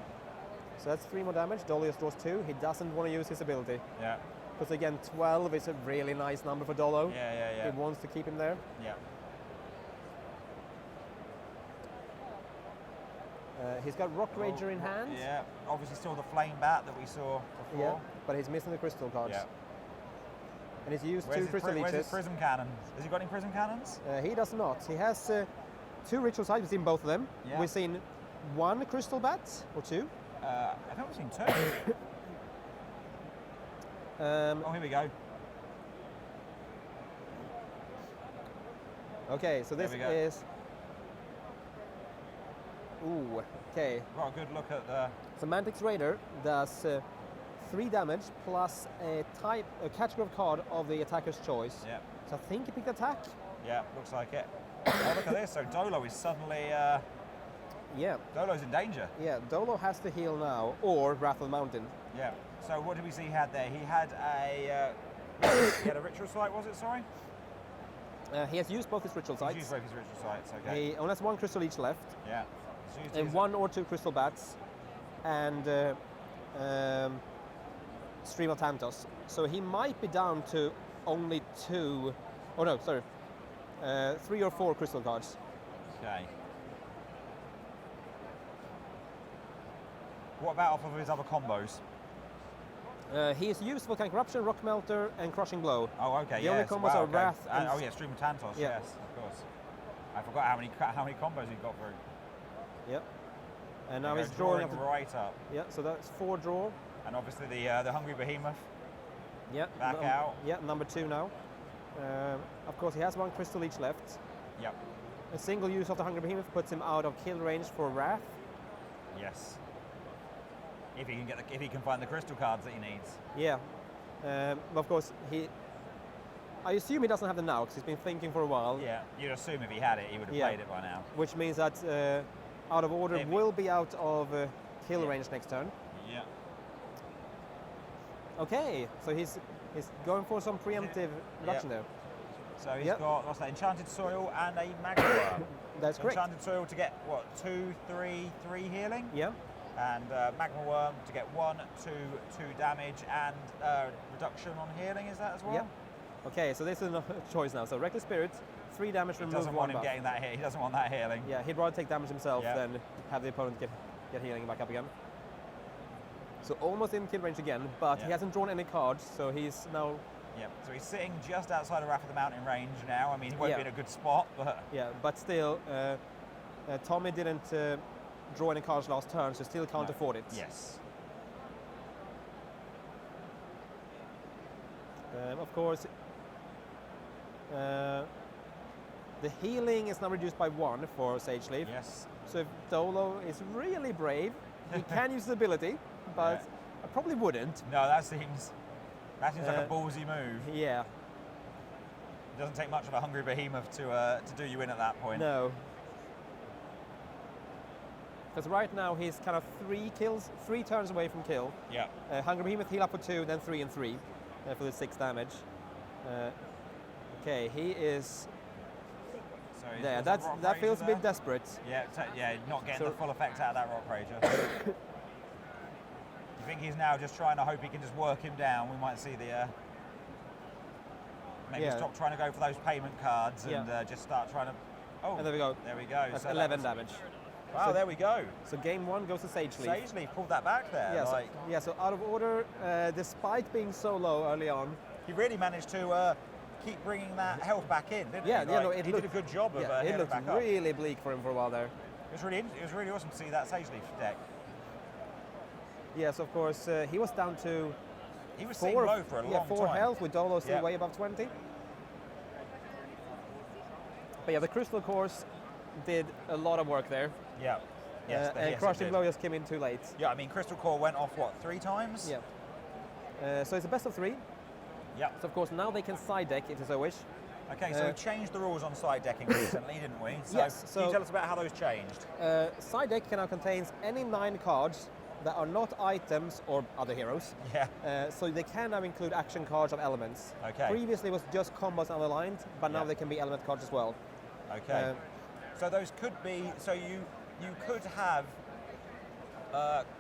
S2: So that's 3 more damage. Dolo draws 2. He doesn't want to use his ability.
S1: Yeah.
S2: Because again, 12 is a really nice number for Dolo.
S1: Yeah.
S2: He wants to keep him there.
S1: Yeah.
S2: He's got Rock Rager in hand.
S1: Yeah. Obviously, still the Flame Bat that we saw before.
S2: Yeah, but he's missing the crystal cards.
S1: Yeah.
S2: And he's used
S1: Where's
S2: 2
S1: his,
S2: crystal
S1: where's his
S2: leeches.
S1: Prism Cannon? Has he got any Prism Cannons?
S2: He does not. He has 2 ritual sites. We've seen both of them.
S1: Yeah.
S2: We've seen 1 crystal bat or 2.
S1: I think we've seen 2. Oh, here we go.
S2: Okay, so this
S1: There we go.
S2: is. Ooh, okay.
S1: Got a good look at the.
S2: So Mantix Raider does 3 damage plus a category of card of the attacker's choice.
S1: Yeah.
S2: So I think he picked attack.
S1: Yeah, looks like it. Oh, look at this. So Dolo is suddenly.
S2: Yeah,
S1: Dolo's in danger.
S2: yeah. Dolo has to heal now, or Wrath of the Mountain.
S1: Yeah. So what did we see he had there? He had a. He had a ritual site, was it? Sorry.
S2: He has used both his ritual
S1: He's
S2: sites.
S1: used both his ritual sites. Okay.
S2: He only has 1 crystal each left,
S1: Yeah. He's used
S2: and
S1: his-
S2: 1 or 2 crystal bats, and Stream of Tantos. So he might be down to only 2, oh no, sorry, 3 or 4 crystal cards.
S1: Okay. What about off of his other combos?
S2: He is used Volcanic Eruption, Rock Melter, and Crushing Blow.
S1: Oh, okay.
S2: The only combos are Wrath. And
S1: oh, yeah, Stream of Tantos.
S2: Yeah.
S1: Yes, of course. I forgot how many combos he got through.
S2: Yep. And now
S1: There
S2: he's
S1: you go,
S2: drawing up.
S1: right up.
S2: Yeah, so that's 4 draw.
S1: And obviously the Hungry Behemoth.
S2: Yep.
S1: Back out.
S2: Yeah, number 2 now. Of course, he has 1 Crystal each left.
S1: Yep.
S2: A single use of the Hungry Behemoth puts him out of kill range for Wrath.
S1: Yes. If he can find the crystal cards that he needs.
S2: Yeah. Of course, I assume he doesn't have them now because he's been thinking for a while.
S1: Yeah. You'd assume if he had it, he would have played it by now.
S2: Which means that Out of Order will be out of kill range next turn.
S1: Yeah.
S2: Okay, so he's going for some preemptive reduction there.
S1: So he's got, what's that, Enchanted Soil and a Magma Worm.
S2: That's correct.
S1: Enchanted Soil to get, what, 2, 3 healing?
S2: Yeah.
S1: And Magma Worm to get 1, 2 damage and reduction on healing, is that as well?
S2: Yep. Okay, so this is a choice now. So Reckless Spirit, 3 damage, remove 1
S1: doesn't want him
S2: buff.
S1: getting that hit. He doesn't want that healing.
S2: Yeah, he'd rather take damage himself than have the opponent get healing back up again. So almost in kill range again, but he hasn't drawn any cards, so he's now...
S1: Yeah, so he's sitting just outside of Wrath of the Mountain range now. I mean, he won't be in a good spot, but...
S2: Yeah, but still, Tommy didn't draw any cards last turn, so still can't afford it.
S1: Yes.
S2: Of course, the healing is now reduced by 1 for Sage Leaf.
S1: Yes.
S2: So if Dolo is really brave, he can use the ability, but I probably wouldn't.
S1: No, that seems like a ballsy move.
S2: Yeah.
S1: It doesn't take much of a Hungry Behemoth to do you in at that point.
S2: No. Because right now he's kind of 3 turns away from kill.
S1: Yeah.
S2: Hungry Behemoth heal up for 2, then 3 and 3 for the 6 damage. Okay, he is there. That feels a bit desperate.
S1: Yeah, not getting the full effect out of that Rock Rager. You think he's now just trying to hope he can just work him down? We might see the maybe stop trying to go for those payment cards and just start trying to. Oh,
S2: and there we go.
S1: There we go.
S2: That's
S1: so
S2: 11 damage.
S1: Wow, so, there we go.
S2: So game 1 goes to Sage Leaf.
S1: Sage Leaf pulled that back there.
S2: Yeah, so Out of Order, despite being so low early on,
S1: he really managed to keep bringing that health back in, didn't he? He did a good job of
S2: it looked really bleak for him for a while there.
S1: It was really awesome to see that Sage Leaf deck.
S2: Yes, of course, he was down to...
S1: He was sitting low for a long time.
S2: 4 health with Dolo still way above 20. But yeah, the Crystal Course did a lot of work there.
S1: Yeah. Yes,
S2: and Crushing Blow just came in too late.
S1: Yeah, I mean, Crystal Core went off, what, 3 times?
S2: Yeah. So it's a best of 3.
S1: Yeah.
S2: So of course now they can side deck if they so wish.
S1: Okay, so we changed the rules on side decking recently, didn't we? So
S2: yes. So
S1: can you tell us about how those changed?
S2: Side deck now contains any 9 cards that are not items or other heroes.
S1: Yeah.
S2: So they can now include action cards of elements.
S1: Okay.
S2: Previously it was just combos unaligned, but now they can be element cards as well.
S1: Okay. So those could be, so you could have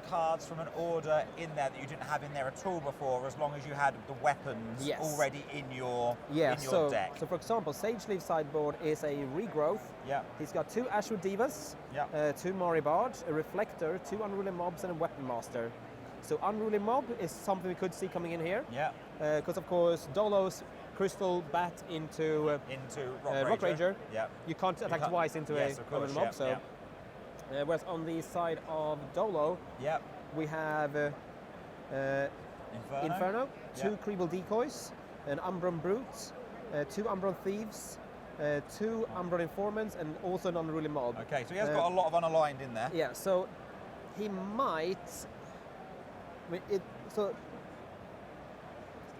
S1: cards from an order in there that you didn't have in there at all before, as long as you had the weapons already in your deck.
S2: So for example, Sage Leaf sideboard is a regrowth.
S1: Yeah.
S2: He's got 2 Ashwood Divas, 2 Mori Barge, a Reflector, 2 Unruly Mobs, and a Weapon Master. So Unruly Mob is something we could see coming in here.
S1: Yeah.
S2: Because of course Dolo's Crystal Bat into Rock Rager.
S1: Yeah.
S2: You can't attack twice into a Unruly Mob. So. Whereas on the side of Dolo, we have Inferno, 2 Creeble Decoys, an Umbron Brute, 2 Umbron Thieves, 2 Umbron Informants, and also an Unruly Mob.
S1: Okay, so he has got a lot of unaligned in there.
S2: Yeah, so he might... so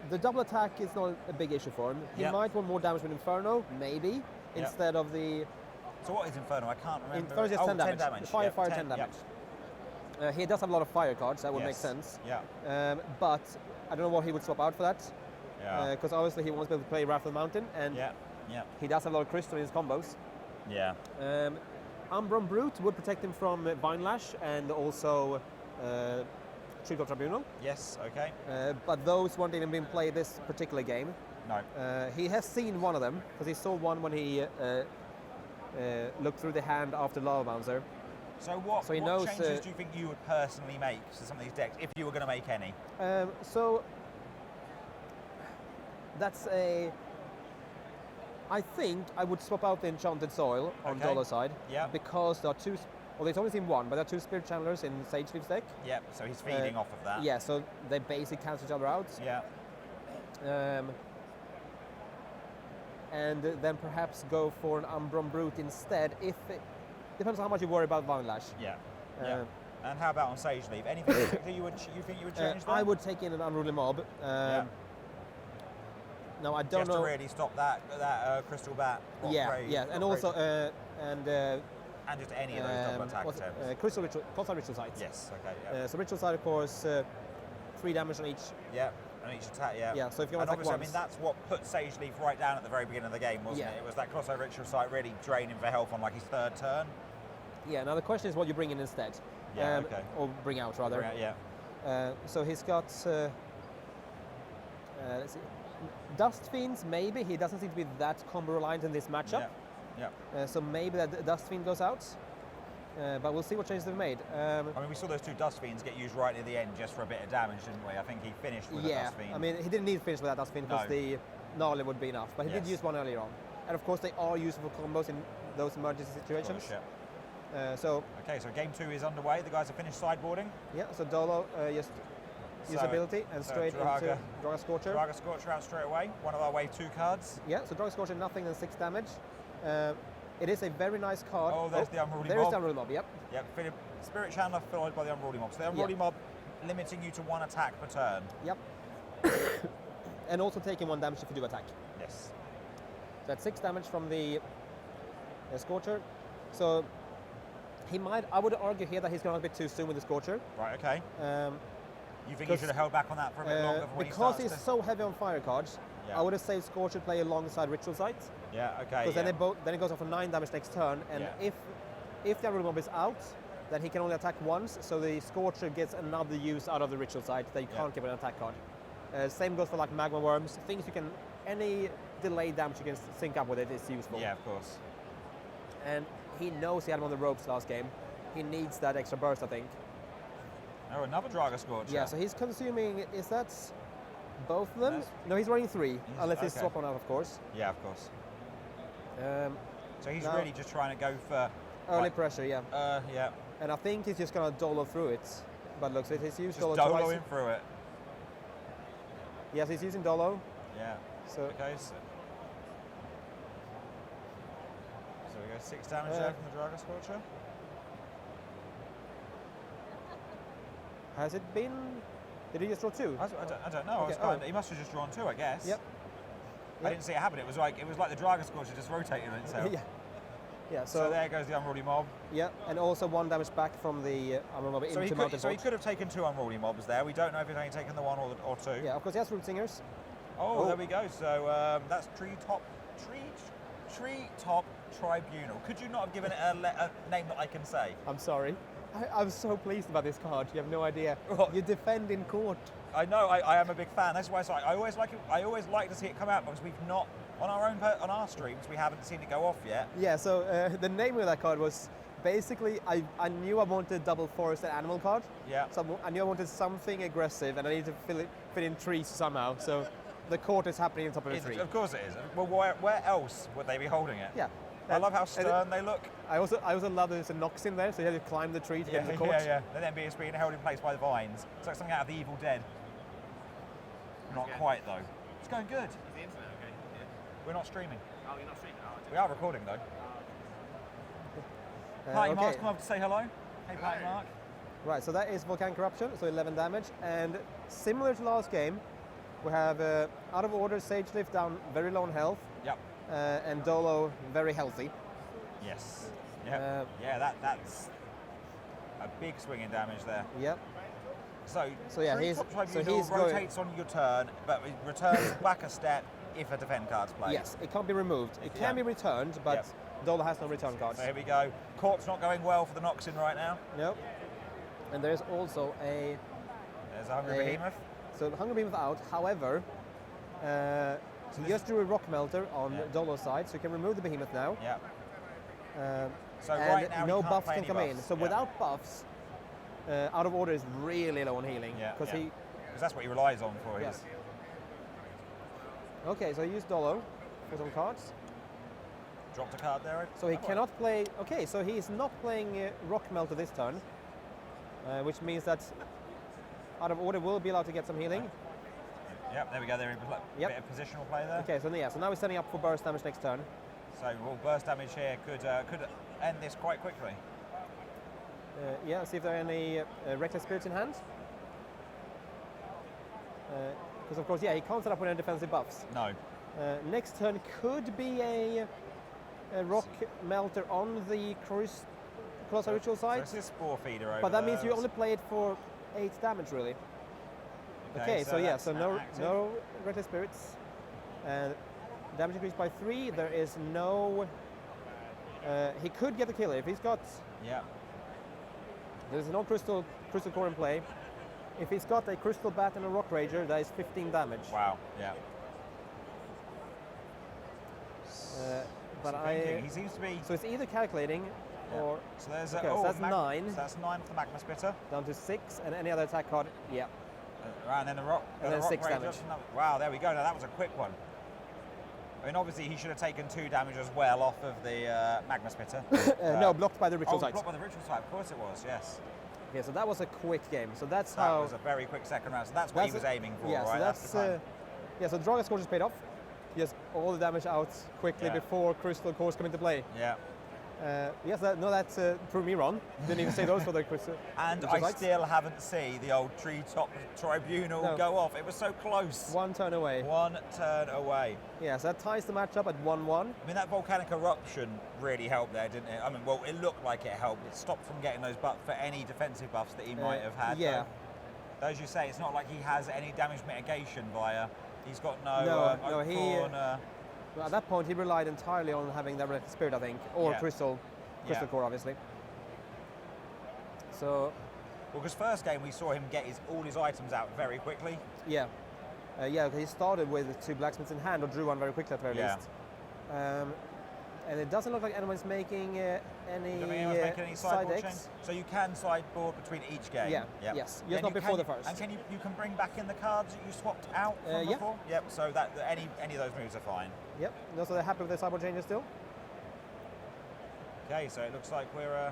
S2: the double attack is not a big issue for him. He might want more damage with Inferno, maybe, instead of the...
S1: So what is Inferno? I can't remember.
S2: Inferno is 10 damage. Fire, 10 damage. He does have a lot of fire cards, that would make sense.
S1: Yeah.
S2: But I don't know what he would swap out for that.
S1: Yeah.
S2: Because obviously he wants to be able to play Wrath of the Mountain, and he does have a lot of crystal in his combos.
S1: Yeah.
S2: Umbron Brute would protect him from Vine Lash and also Treetop Tribunal.
S1: Yes, okay.
S2: But those weren't even being played this particular game.
S1: No.
S2: He has seen one of them, because he saw one when he looked through the hand after Lava Bouncer.
S1: So what
S2: he knows,
S1: changes do you think you would personally make to some of these decks, if you were going to make any?
S2: So that's I think I would swap out the Enchanted Soil on Dolo's side.
S1: Yeah.
S2: Because there are two, well, there's only seen one, but there are two Spirit Channelers in Sage Leaf's deck.
S1: Yep, so he's feeding off of that.
S2: Yeah, so they basically cancel each other out.
S1: Yeah.
S2: And then perhaps go for an Umbron Brute instead, if it depends on how much you worry about Vine Lash.
S1: Yeah. Yeah. And how about on Sage Leaf? Anything particular you think you would change there?
S2: I would take in an Unruly Mob. No, I don't know.
S1: Just to really stop that Crystal Bat.
S2: And also
S1: and just any of those double attack attempts.
S2: Crystal Ritual, Constant Ritual Sights.
S1: Yes. Okay. Yeah.
S2: So Ritual Sight, of course, 3 damage on each.
S1: Yeah. On each attack. Yeah.
S2: Yeah. So if you want to attack
S1: obviously,
S2: once,
S1: I mean, that's what put Sage Leaf right down at the very beginning of the game, wasn't it? It was that crossover Ritual Sight really draining for health on like his 3rd turn.
S2: Yeah. Now the question is what you bring in instead.
S1: Yeah. Okay.
S2: Or bring out rather.
S1: Bring out, yeah.
S2: So he's got. Let's see. Dust Fiends, maybe. He doesn't seem to be that combo reliant in this matchup.
S1: Yeah.
S2: So maybe that Dust Fiend goes out. But we'll see what changes they've made.
S1: I mean, we saw those 2 Dust Fiends get used right near the end just for a bit of damage, didn't we? I think he finished with a Dust Fiend.
S2: I mean, he didn't need to finish with that Dust Fiend because the Gnarly would be enough. But he did use one earlier on. And of course, they are useful combos in those emergency situations.
S1: Of course, okay, so game 2 is underway. The guys have finished sideboarding.
S2: Yeah, so Dolo just use ability and straight into Draga Scorcher.
S1: Draga Scorcher out straight away. One of our wave 2 cards.
S2: Yeah, so Draga Scorcher, nothing than 6 damage. It is a very nice card.
S1: Oh, there's the Unruly Mob.
S2: There is the Unruly Mob, yep.
S1: Yep, Spirit Channeler followed by the Unruly Mob. So the Unruly Mob limiting you to 1 attack per turn.
S2: Yep. And also taking 1 damage if you do attack.
S1: Yes.
S2: So that's 6 damage from the Scorcher. So he might, I would argue here that he's going a bit too soon with the Scorcher.
S1: Right, okay. You think he should have held back on that for a bit longer before
S2: because he's so heavy on fire cards, I would have saved Scorcher play alongside Ritual Sight.
S1: Yeah, okay.
S2: Because then it goes off for 9 damage next turn, and if the Unruly Mob is out, then he can only attack once, so the Scorcher gets another use out of the Ritual Sight that you can't give an attack card. Same goes for like Magma Worms, things you can, any delayed damage you can sync up with it is useful.
S1: Yeah, of course.
S2: And he knows he had him on the ropes last game. He needs that extra burst, I think.
S1: Oh, another Draga Scorcher.
S2: Yeah, so he's consuming, is that both of them? No, he's running 3, unless he's swap one out, of course.
S1: Yeah, of course. So he's
S2: now,
S1: really just trying to go for
S2: early pressure, yeah.
S1: Yeah.
S2: And I think he's just going to Dolo through it. But looks, he's used Dolo
S1: twice.
S2: Doloing
S1: through it.
S2: Yes, he's using Dolo.
S1: Yeah.
S2: So
S1: okay, so we go 6 damage there from the Draga Scorcher.
S2: Has it been? Did he just draw 2?
S1: I don't know. Okay. He must have just drawn 2, I guess.
S2: Yep.
S1: I didn't see it happen. It was like the Draga Scorcher just rotating itself.
S2: Yeah.
S1: So there goes the Unruly Mob.
S2: Yeah, and also 1 damage back from the Unruly Mob into Mountain
S1: So he could have taken 2 Unruly Mobs there. We don't know if he's only taken the 1 or 2.
S2: Yeah, of course he has Root Singers.
S1: Oh, there we go. So that's Treetop Tribunal. Could you not have given it a name that I can say?
S2: I'm sorry. I'm so pleased about this card. You have no idea. You defend in court.
S1: I know. I am a big fan. That's why I always like it. I always like to see it come out because we've not on our streams we haven't seen it go off yet.
S2: Yeah. So the name of that card was basically I knew I wanted double forest and animal card.
S1: Yeah.
S2: So I knew I wanted something aggressive and I needed to fit in trees somehow. So the court is happening on top of a tree.
S1: Of course it is. Well, where else would they be holding it?
S2: Yeah.
S1: I love how stern they look.
S2: I also love there's a Nox in there, so you have to climb the tree to get to the court.
S1: Yeah. And then being held in place by the vines. It's like something out of The Evil Dead. Not quite though. It's going good.
S3: Is the internet okay? Yeah.
S1: We're not streaming.
S3: Oh, you're not streaming? Oh,
S1: we are recording though. Patty Mark's come up to say hello. Hey Patty Mark.
S2: Right, so that is Volcanic Eruption, so 11 damage. And similar to last game, we have out of order Sage Leaf down very low on health.
S1: Yep.
S2: And Dolo very healthy.
S1: Yes. Yep. That's a big swing in damage there.
S2: Yep.
S1: So
S2: yeah,
S1: he's rotates on your turn, but it returns back a step if a defend card's played.
S2: Yes, it can't be removed. It can be returned, but Dolo has no return cards.
S1: So here we go. Court's not going well for the Noxin right now.
S2: Nope. And there's also a
S1: There's a Hungry Behemoth.
S2: So Hungry Behemoth out. However,
S1: So
S2: you just drew a Rock Melter on
S1: Yeah.
S2: Dolo's side, so you can remove the Behemoth now.
S1: Yeah. So
S2: And
S1: right now
S2: no
S1: he can't
S2: buffs
S1: play
S2: can
S1: any
S2: come in.
S1: buffs.
S2: So
S1: Yeah.
S2: without buffs, Out of Order is really low on healing.
S1: Yeah.
S2: Because
S1: Because that's what he relies on for
S2: Yeah.
S1: his.
S2: Okay, so he used Dolo for some cards.
S1: Dropped a card there.
S2: So he
S1: That
S2: cannot play. Okay, so he's not playing Rock Melter this turn, which means that Out of Order will be allowed to get some healing.
S1: Yep, there we go. There, a
S2: Yep.
S1: bit of positional play there.
S2: Okay, so yeah, so now we're setting up for burst damage next turn.
S1: So burst damage here could end this quite quickly.
S2: Yeah, see if there are any Reckless Spirits in hand. Because of course, yeah, he can't set up with any defensive buffs.
S1: No.
S2: Next turn could be a Rock Melter on the Colossal Ritual
S1: So
S2: side,
S1: it's this Spore Feeder over
S2: but that
S1: there.
S2: means you only play it for 8 damage, really. Okay, so yeah,
S1: that's
S2: so
S1: now active.
S2: no Reckless Spirits. And damage increased by 3. There is no... he could get the kill if he's got...
S1: Yeah.
S2: There's no Crystal Core in play. If he's got a Crystal Bat and a Rock Rager, that is 15 damage.
S1: Wow. Yeah.
S2: But
S1: He seems to be.
S2: So it's either calculating
S1: Yeah.
S2: or
S1: So there's
S2: okay, so that's 9.
S1: So that's 9 for the Magma Spitter.
S2: down to 6, and any other attack card, yeah.
S1: Right, and then the rock.
S2: And
S1: the
S2: then
S1: rock
S2: 6
S1: Rager,
S2: damage.
S1: Wow, there we go. Now that was a quick one. I mean, obviously he should have taken 2 damage as well off of the Magma Spitter.
S2: No, blocked by the Ritual Sight.
S1: blocked by the Ritual Sight. Of course it was. Yes.
S2: Okay, so that was a quick game. So that's
S1: That
S2: how.
S1: was a very quick second round. So that's what he was aiming for,
S2: yeah,
S1: right?
S2: so that's
S1: the kind.
S2: yeah. So Dragon Scourge just paid off. Just all the damage out quickly
S1: Yeah.
S2: before Crystal Cores come into play.
S1: Yeah.
S2: Yes, that proved me wrong. Didn't even say those for the Crystal.
S1: And
S2: Ritual
S1: I
S2: Sights.
S1: still haven't seen the old treetop tribunal
S2: No.
S1: go off. It was so close.
S2: 1 turn away.
S1: 1 turn away.
S2: Yeah, so that ties the match up at 1-1.
S1: I mean, that volcanic eruption really helped there, didn't it? I mean, well, it looked like it helped. It stopped from getting those buffs for any defensive buffs that he might have had.
S2: Yeah.
S1: Though, as you say, it's not like he has any damage mitigation via. He's got no.
S2: No, he-
S1: Oakthorn,
S2: Well, at that point, he relied entirely on having that Reckless Spirit, I think, or
S1: Yeah.
S2: Crystal
S1: Yeah.
S2: Core, obviously. So,
S1: Well, because first game we saw him get all his items out very quickly.
S2: yeah. Yeah, he started with 2 blacksmiths in hand, or drew one very quickly at the very
S1: Yeah.
S2: least. And it doesn't look like anyone's making any,
S1: Anyone's making any
S2: side
S1: sideboard
S2: decks.
S1: change? So you can sideboard between each game.
S2: Yeah,
S1: Yep.
S2: yes.
S1: Then
S2: Just not
S1: you
S2: before
S1: can-
S2: the first.
S1: And can you can bring back in the cards that you swapped out from
S2: yeah.
S1: before? Yep. So that any of those moves are fine.
S2: Yep. No, so they're happy with the sideboard changes still.
S1: Okay, so it looks like we're.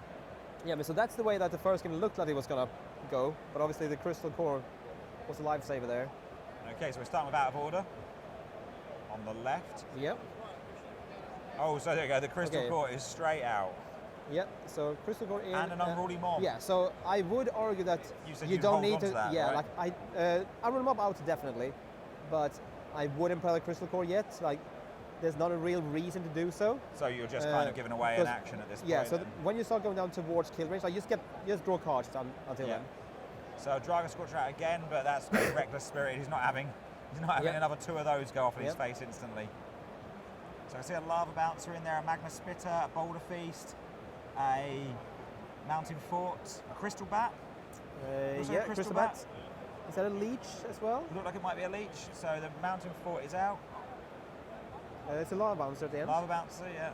S2: Yeah, but so that's the way that the first game looked like it was gonna go, but obviously the Crystal Core was a lifesaver there.
S1: Okay, so we're starting with Out of Order. On the left.
S2: Yep.
S1: Oh, so there you go. The Crystal
S2: Okay.
S1: Core is straight out.
S2: Yep. So Crystal Core in
S1: And an Unruly Mob.
S2: Yeah. So I would argue that
S1: You said
S2: you
S1: you'd
S2: don't
S1: hold
S2: need
S1: on
S2: to.
S1: to that,
S2: yeah,
S1: right?
S2: like Unruly Mob out definitely, but I wouldn't play the Crystal Core yet. Like, there's not a real reason to do so.
S1: So you're just kind of giving away an
S2: because-
S1: action at this
S2: Yeah.
S1: point.
S2: So
S1: then.
S2: when you start going down towards kill range, like you just draw cards until
S1: Yeah.
S2: then.
S1: So Dragon Scorcher out again, but that's Reckless Spirit. He's not having
S2: Yep.
S1: another 2 of those go off in his
S2: Yep.
S1: face instantly. So I see a Lava Bouncer in there, a Magma Spitter, a Boulder Feast, a Mountain Fort, a Crystal Bat. Also
S2: Yeah,
S1: Crystal
S2: Crystal
S1: Bat.
S2: Bats. Is that a leech as well?
S1: Looked like it might be a Leech. So the Mountain Fort is out.
S2: It's a Lava Bouncer at the end.
S1: Lava Bouncer, yeah.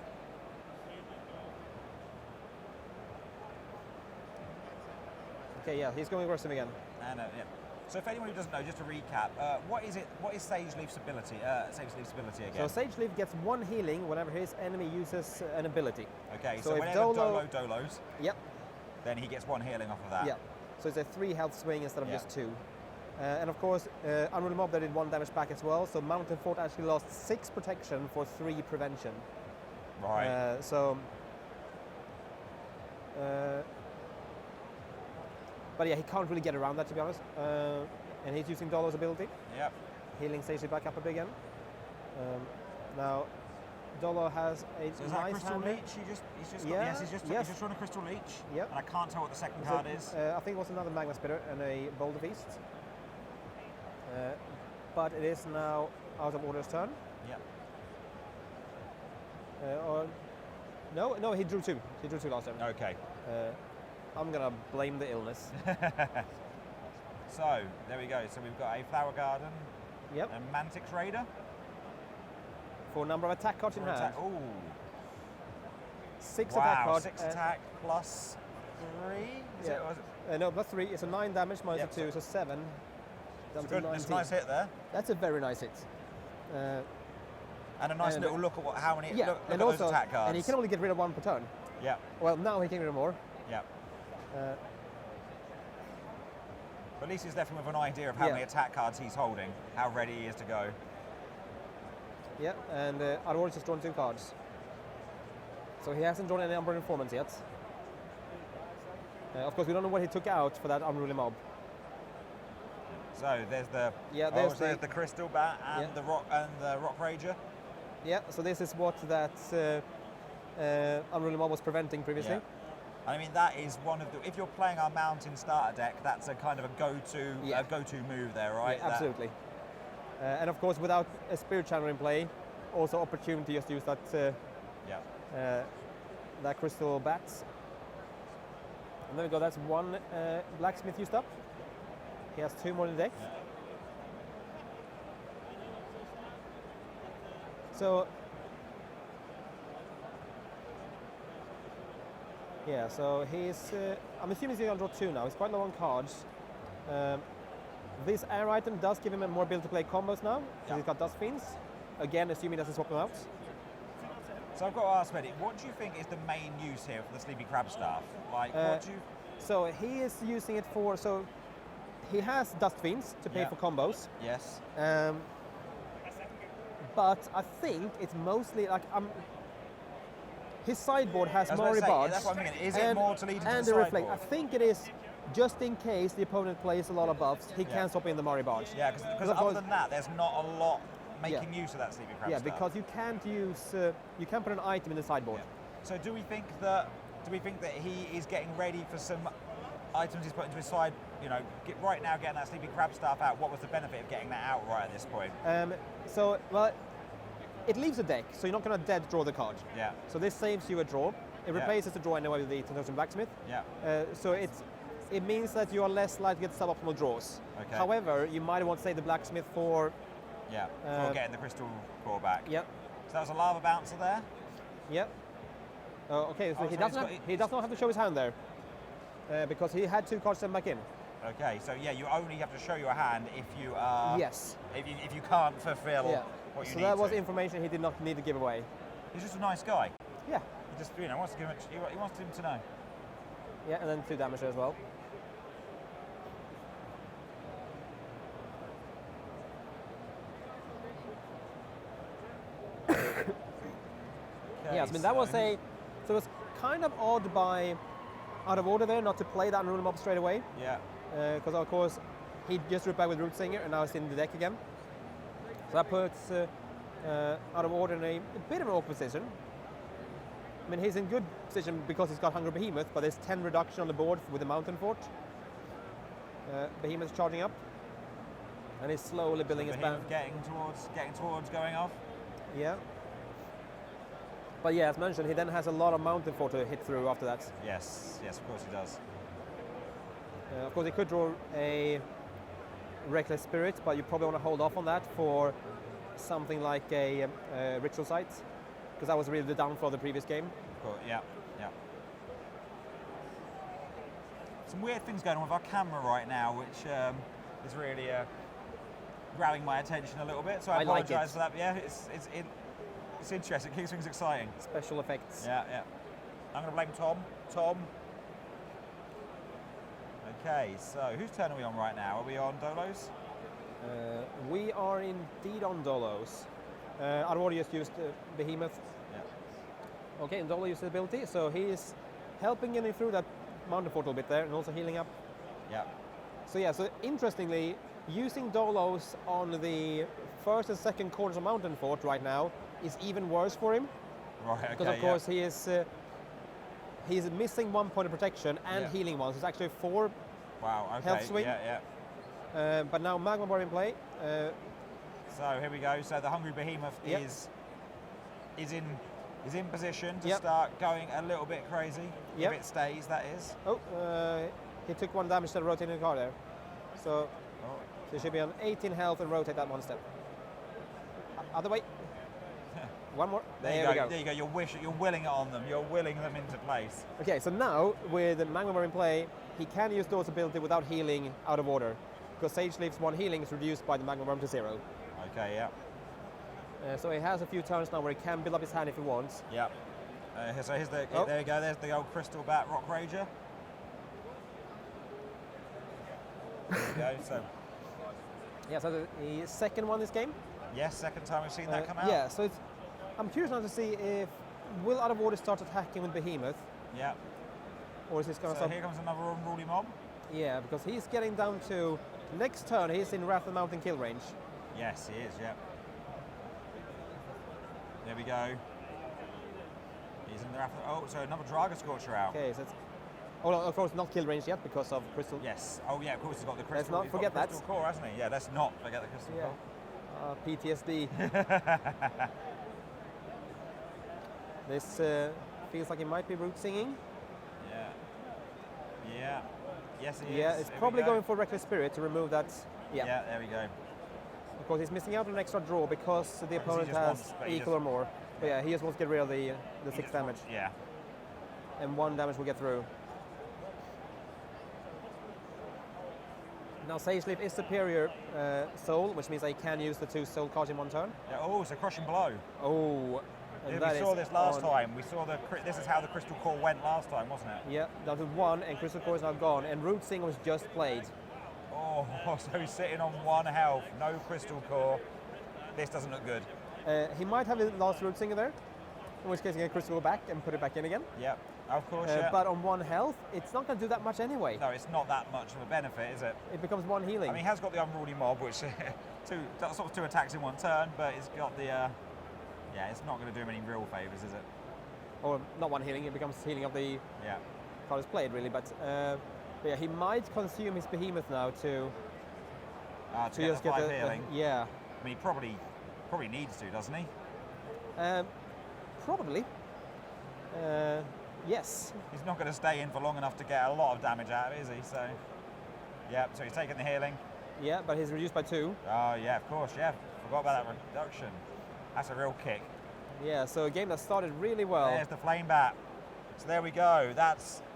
S2: Okay, yeah, he's going aggressive again.
S1: And yeah. So if anyone who doesn't know, just to recap, what is it? What is Sage Leaf's ability? Sage Leaf's ability again.
S2: So Sage Leaf gets 1 healing whenever his enemy uses an ability.
S1: Okay,
S2: so
S1: so
S2: if
S1: whenever
S2: Dolo-
S1: Dolos,
S2: Yep.
S1: then he gets 1 healing off of that.
S2: Yeah. So it's a 3 health swing instead of
S1: Yeah.
S2: just 2. And of course, Unruly Mob, they did 1 damage back as well. So Mountain Fort actually lost 6 protection for 3 prevention.
S1: Right.
S2: But yeah, he can't really get around that, to be honest. And he's using Dolo's ability,
S1: Yep.
S2: healing Sage Leaf back up a bit again. Now, Dolo has a
S1: So is that
S2: nice
S1: Crystal
S2: hand here.
S1: Leech? He's just got,
S2: Yeah,
S1: yes, he's just
S2: yes.
S1: run a Crystal Leech.
S2: Yep.
S1: And I can't tell what the second
S2: So,
S1: card is.
S2: I think it was another Magma Spitter and a Boulder Feast. But it is now Out of Order's turn.
S1: Yep.
S2: No, he drew 2. He drew 2 last time.
S1: Okay.
S2: I'm gonna blame the illness.
S1: So there we go. So we've got a Flower Garden,
S2: Yep.
S1: a Mantix Raider.
S2: For a number of attack cards in hand.
S1: Ooh.
S2: 6
S1: Wow,
S2: attack cards.
S1: 6 attack plus 3? Is
S2: Yeah.
S1: it, or is it?
S2: No, plus 3. It's a 9 damage minus
S1: Yep,
S2: a 2, so 7. Down
S1: It's
S2: to
S1: good. It's a
S2: 19.
S1: nice hit there.
S2: That's a very nice hit.
S1: And a nice
S2: and-
S1: little look at how many,
S2: Yeah,
S1: look
S2: and
S1: at
S2: also,
S1: those attack cards.
S2: and he can only get rid of 1 per turn.
S1: Yeah,
S2: Well, now he can get rid of more.
S1: yeah.
S2: Uh,
S1: But at least he's left him with an idea of how
S2: Yeah.
S1: many attack cards he's holding, how ready he is to go.
S2: yeah, and Aurorius has drawn 2 cards. So he hasn't drawn any Umbral Informants yet. Of course, we don't know what he took out for that Unruly Mob.
S1: So there's the
S2: there's
S1: the Crystal Bat and
S2: Yeah.
S1: the Rock Rager.
S2: Yeah, so this is what that Unruly Mob was preventing previously.
S1: Yeah. I mean, that is one of the. If you're playing our Mountain starter deck, that's a kind of a go-to move there, right?
S2: Yeah, absolutely. And of course, without a Spirit Channel in play, also opportunity just to use that that Crystal Bats. And there we go. That's 1 Blacksmith used up. He has 2 more in the deck.
S1: Yeah.
S2: So yeah, so he's. I'm assuming he's going to draw 2 now. He's quite low on cards. This air item does give him a more ability to play combos now.
S1: Yeah.
S2: He's got Dust Fiends. Again, assuming he doesn't swap them out.
S1: So I've got to ask, Medic, what do you think is the main use here for the Sleepy Crab staff? Like, what do you?
S2: So he is using it for. So he has Dust Fiends to pay
S1: Yeah.
S2: for combos.
S1: Yes.
S2: But I think it's mostly like his sideboard has
S1: I was about to
S2: Mari
S1: say,
S2: Barge.
S1: that's what I'm thinking. Is it more to lead into
S2: and
S1: the
S2: the Reflect? I
S1: sideboard?
S2: think it is just in case the opponent plays a lot of buffs, he
S1: Yeah.
S2: can swap in the Mari Barge.
S1: Yeah, because
S2: of
S1: other
S2: course-
S1: than that, there's not a lot making use of that Sleepy Crab
S2: Yeah,
S1: staff.
S2: because you can't use, you can't put an item in the sideboard.
S1: Yeah. So do we think that he is getting ready for some items he's put into his side? You know, right now getting that Sleepy Crab staff out. What was the benefit of getting that out right at this point?
S2: So, well, it leaves a deck, so you're not going to dead draw the card.
S1: Yeah,
S2: So this saves you a draw. It
S1: Yeah.
S2: replaces the draw anyway with the 10,000 Blacksmith.
S1: yeah,
S2: So it means that you are less likely to get suboptimal draws.
S1: Okay.
S2: However, you might want to save the Blacksmith for.
S1: yeah. For getting the crystal core back.
S2: Yep.
S1: So that was a lava bouncer there.
S2: Yep. Okay, so
S1: Oh,
S2: he
S1: so
S2: doesn't.
S1: he's got-
S2: He does not have to show his hand there, because he had 2 cards sent back in.
S1: Okay, so yeah, you only have to show your hand if you are.
S2: Yes.
S1: If you can't fulfill
S2: Yeah.
S1: what you
S2: So
S1: need
S2: that was
S1: to.
S2: information he did not need to give away.
S1: He's just a nice guy.
S2: Yeah.
S1: He just wants to give him. He wants him to know.
S2: Yeah, and then 2 damage there as well.
S1: Okay,
S2: Yes, I mean that was
S1: so-
S2: so it was kind of odd by out of order there not to play that Unruly Mob straight away,
S1: Yeah.
S2: because of course he just ripped back with Root Singer and now it's in the deck again. So that puts out of order in a bit of an awkward position. I mean he's in good position because he's got Hungry Behemoth, but there's 10 reduction on the board with the Mountain Fort. Behemoth's charging up, and he's slowly building his
S1: Behemoth
S2: band.
S1: getting towards going off.
S2: Yeah. But yeah, as mentioned, he then has a lot of Mountain Fort to hit through after that.
S1: Yes, of course he does.
S2: Of course, he could draw a Reckless Spirit, but you probably want to hold off on that for something like a Ritual Site, because that was really the downfall of the previous game.
S1: Cool. Yeah. Some weird things going on with our camera right now, which is really grabbing my attention a little bit. So I
S2: like
S1: apologise
S2: it.
S1: for that. Yeah, it's interesting. It keeps things exciting.
S2: Special effects.
S1: Yeah. I'm going to blame Tom. Tom. Okay, so whose turn are we on right now? Are we on Dolo's?
S2: We are indeed on Dolos. I've already just used Behemoth.
S1: Yeah.
S2: Okay, and Dolo used the ability, so he's helping getting through that Mountain Fort a little bit there, and also healing up.
S1: Yeah.
S2: So yeah, so interestingly, using Dolos on the first and second corners of Mountain Fort right now is even worse for him,
S1: Right. Okay.
S2: because of course he's missing 1 point of protection and
S1: Yeah.
S2: healing 1, so it's actually 4.
S1: Wow. Okay.
S2: health swing.
S1: Yeah.
S2: But now Magma Bar in play.
S1: So here we go. So the Hungry Behemoth
S2: Yep.
S1: is in position to
S2: Yep.
S1: start going a little bit crazy.
S2: Yep.
S1: If it stays, that is.
S2: He took 1 damage to the rotating card there. So
S1: Oh.
S2: he should be on 18 health and rotate that one step. Other way. One more. There we go.
S1: There you go. You're willing it on them. You're willing them into place.
S2: Okay, so now with the Magma Worm in play, he can use Dolo's ability without healing out of order. Because Sage Leaf's one healing is reduced by the Magma Worm to 0.
S1: Okay, yeah.
S2: So he has a few turns now where he can build up his hand if he wants.
S1: Yeah. So here's the,
S2: Oh.
S1: there you go, there's the old Crystal Bat Rock Rager. There you go, so
S2: Yeah, so the second one this game.
S1: yes, second time we've seen that come out.
S2: Yeah, so I'm curious now to see if will out of order start attacking with Behemoth,
S1: Yeah.
S2: or is this going to
S1: So
S2: stop?
S1: here comes another unruly mob.
S2: Yeah, because he's getting down to next turn. He's in Wrath of the Mountain kill range.
S1: Yes, he is, yeah. There we go. He's in there after, oh, so another Draga Scorcher out.
S2: Okay, so it's, oh, no, of course not kill range yet because of Crystal.
S1: Yes, oh yeah, of course he's got the Crystal.
S2: not
S1: he's got
S2: forget
S1: the
S2: that.
S1: Crystal Core, hasn't he? Yeah, let's not forget the Crystal
S2: Yeah.
S1: Core.
S2: PTSD. This feels like it might be root singing.
S1: Yeah. Yeah. Yes, he is.
S2: Yeah, it's
S1: Here we
S2: probably
S1: go.
S2: going for Reckless Spirit to remove that. Yeah.
S1: Yeah, there we go.
S2: Of course, he's missing out on an extra draw because the opponent
S1: just
S2: has
S1: wants- but he
S2: equal or more. But yeah, he just wants to get rid of the
S1: He
S2: 6
S1: just
S2: damage.
S1: wants- Yeah.
S2: And 1 damage will get through. Now Sage Leaf is superior soul, which means I can use the 2 soul cards in 1 turn.
S1: Yeah. Oh, it's a crushing blow.
S2: Oh, and
S1: Yeah,
S2: that
S1: we
S2: is
S1: saw this last
S2: on-
S1: time. We saw this is how the Crystal Core went last time, wasn't it?
S2: Yeah, down to 1, and Crystal Core is now gone, and Root Sing was just played.
S1: Oh, so he's sitting on 1 health, no Crystal Core. This doesn't look good.
S2: He might have the last Root Singer there, in which case he can get Crystal Core back and put it back in again.
S1: Yep, of course, yeah.
S2: But on 1 health, it's not going to do that much anyway.
S1: No, it's not that much of a benefit, is it?
S2: It becomes 1 healing.
S1: I mean, he has got the Unruly Mob, which sort of 2 attacks in 1 turn, but it's got the, yeah, it's not going to do him any real favours, is it?
S2: Or not 1 healing, it becomes healing of the
S1: Yeah.
S2: card is played really, but yeah, he might consume his Behemoth now to
S1: To
S2: just
S1: get the 5
S2: the
S1: healing.
S2: yeah,
S1: I mean, he probably needs to, doesn't he?
S2: probably. Yes.
S1: He's not going to stay in for long enough to get a lot of damage out of it, is he? So, yeah, so he's taking the healing.
S2: Yeah, but he's reduced by 2.
S1: Oh, yeah, of course, yeah. Forgot about that reduction. That's a real kick.
S2: Yeah, so a game that started really well.
S1: There's the Flame Bat. So there we go.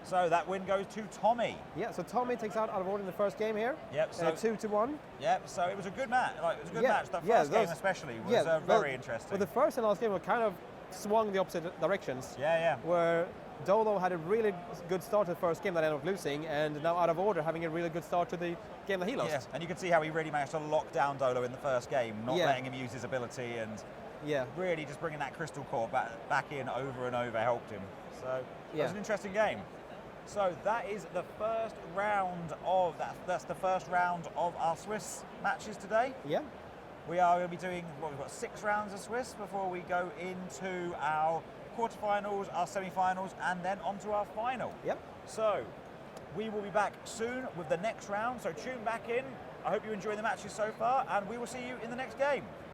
S1: So that win goes to Tommy.
S2: Yeah, so Tommy takes out of order in the first game here.
S1: Yep. So
S2: 2-1.
S1: Yep. So it was a good match. Like, it was a good
S2: Yeah,
S1: match. That
S2: yeah,
S1: first game
S2: those-
S1: especially was
S2: well,
S1: very interesting.
S2: Well, the first and last game were kind of swung the opposite directions.
S1: Yeah, yeah.
S2: Where Dolo had a really good start to the first game that ended up losing, and now out of order having a really good start to the game that he lost.
S1: Yeah, and you can see how he really managed to lock down Dolo in the first game, not
S2: Yeah.
S1: letting him use his ability, and
S2: Yeah.
S1: really just bringing that Crystal Core back in over and over helped him. So it
S2: Yeah.
S1: was an interesting game. So that is the first round of that's the first round of our Swiss matches today.
S2: Yeah.
S1: We are going to be doing, we've got 6 rounds of Swiss before we go into our quarterfinals, our semi-finals, and then onto our final.
S2: Yep.
S1: So we will be back soon with the next round, so tune back in. I hope you enjoy the matches so far, and we will see you in the next game.